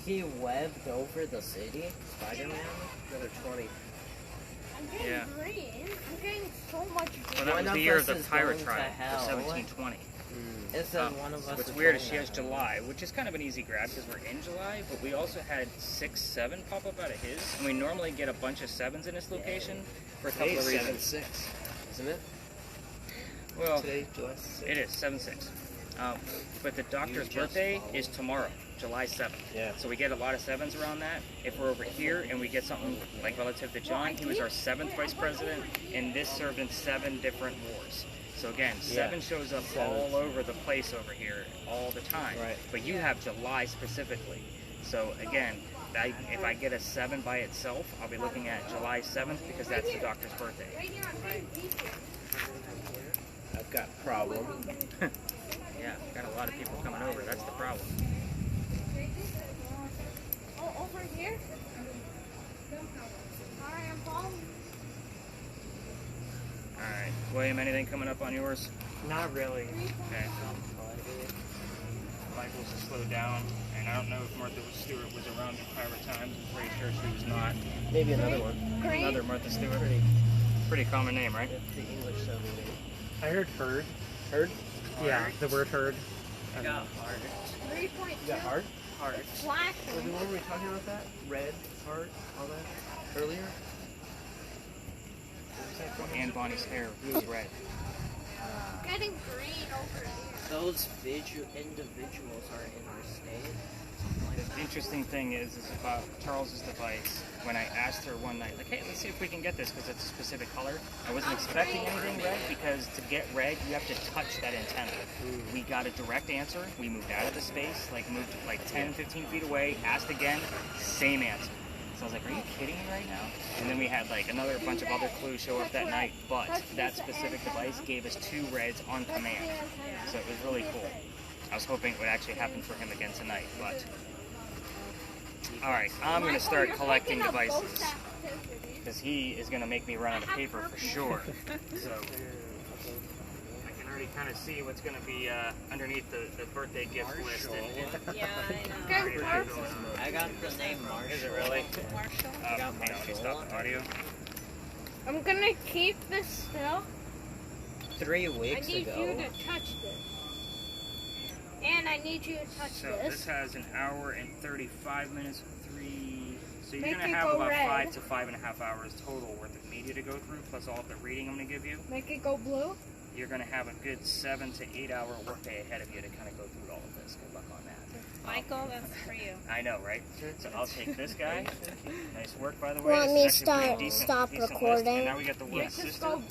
He webbed over the city. Spider-Man. Another 20. I'm getting Yeah. green. I'm getting so much green. Well, that One was of the year us of the is pirate going to trial, hell. of 1720. It says one of us. What's is weird is going she has to hell. July, which is kind of an easy grab because we're in July, but we also had 6, 7 pop up out of his. And we normally get a bunch of 7s in this location for a couple Today's of reasons. 7'6", isn't it? Well, Today, July 6th. it is 7/6. But the doctor's just birthday followed. is tomorrow, July 7th. Yeah. So we get a lot of 7s around that. If we're over here and we get something like relative to John, he was our 7th vice president, and this served in 7 different wars. So again, 7 shows up all over the place over here all the time. Right. But you have July specifically. So again, if I get a 7 by itself, I'll be looking at July 7th because that's the doctor's birthday. Right here, I'm getting deep here. I've got a problem. Yeah, got a lot of people coming over. That's the problem. Oh, over here? Alright, I'm following. Alright. William, anything coming up on yours? Not really. Okay. Michael's to slow down, and I don't know if Martha Stewart was around in pirate times. I'm pretty sure she was not. Maybe another one. Green. Another Martha Stewart. Pretty common name, right? The English sounding name. I heard herd. Heard? Yeah, the word herd. I got hard. 3.2. You got heart? Hard. Flashing. When were we talking about that? Red, heart, all that? Earlier? And Bonnie's hair was red. getting green over here. Those individuals are in our state. The interesting thing is about Charles's device. When I asked her one night, like, hey, let's see if we can get this because it's a specific color. I wasn't expecting anything red because to get red, you have to touch that antenna. We got a direct answer. We moved out of the space, moved like 10, 15 feet away, asked again, same answer. So I was like, are you kidding me right now? And then we had another bunch of other clues show up that night, but that specific device gave us 2 reds on command. So it was really cool. I was hoping it would actually happen for him again tonight, but... Alright, I'm going to start collecting devices, because he is going to make me run out of paper for sure. So, I can already kind of see what's going to be underneath the birthday gift list. Yeah, I know. I got the name Marshall. Is it really? Marshall? Hang on, let me stop the audio. I'm gonna keep this still. 3 I weeks need ago. you to touch this. And I need you to touch So this. this has an hour and 35 minutes, 3... So you're Make going to it have go about red. 5 to 5.5 hours total worth of media to go through, plus all of the reading I'm going to give you. Make it go blue. You're going to have a good 7 to 8 hour workday ahead of you to kind of go through all of this. Good luck on that. Michael, that's for you. I know, right? So I'll take this guy. Nice work, by the way. Want This me is to actually a pretty decent stop list. recording? And now we got the word Just sister. go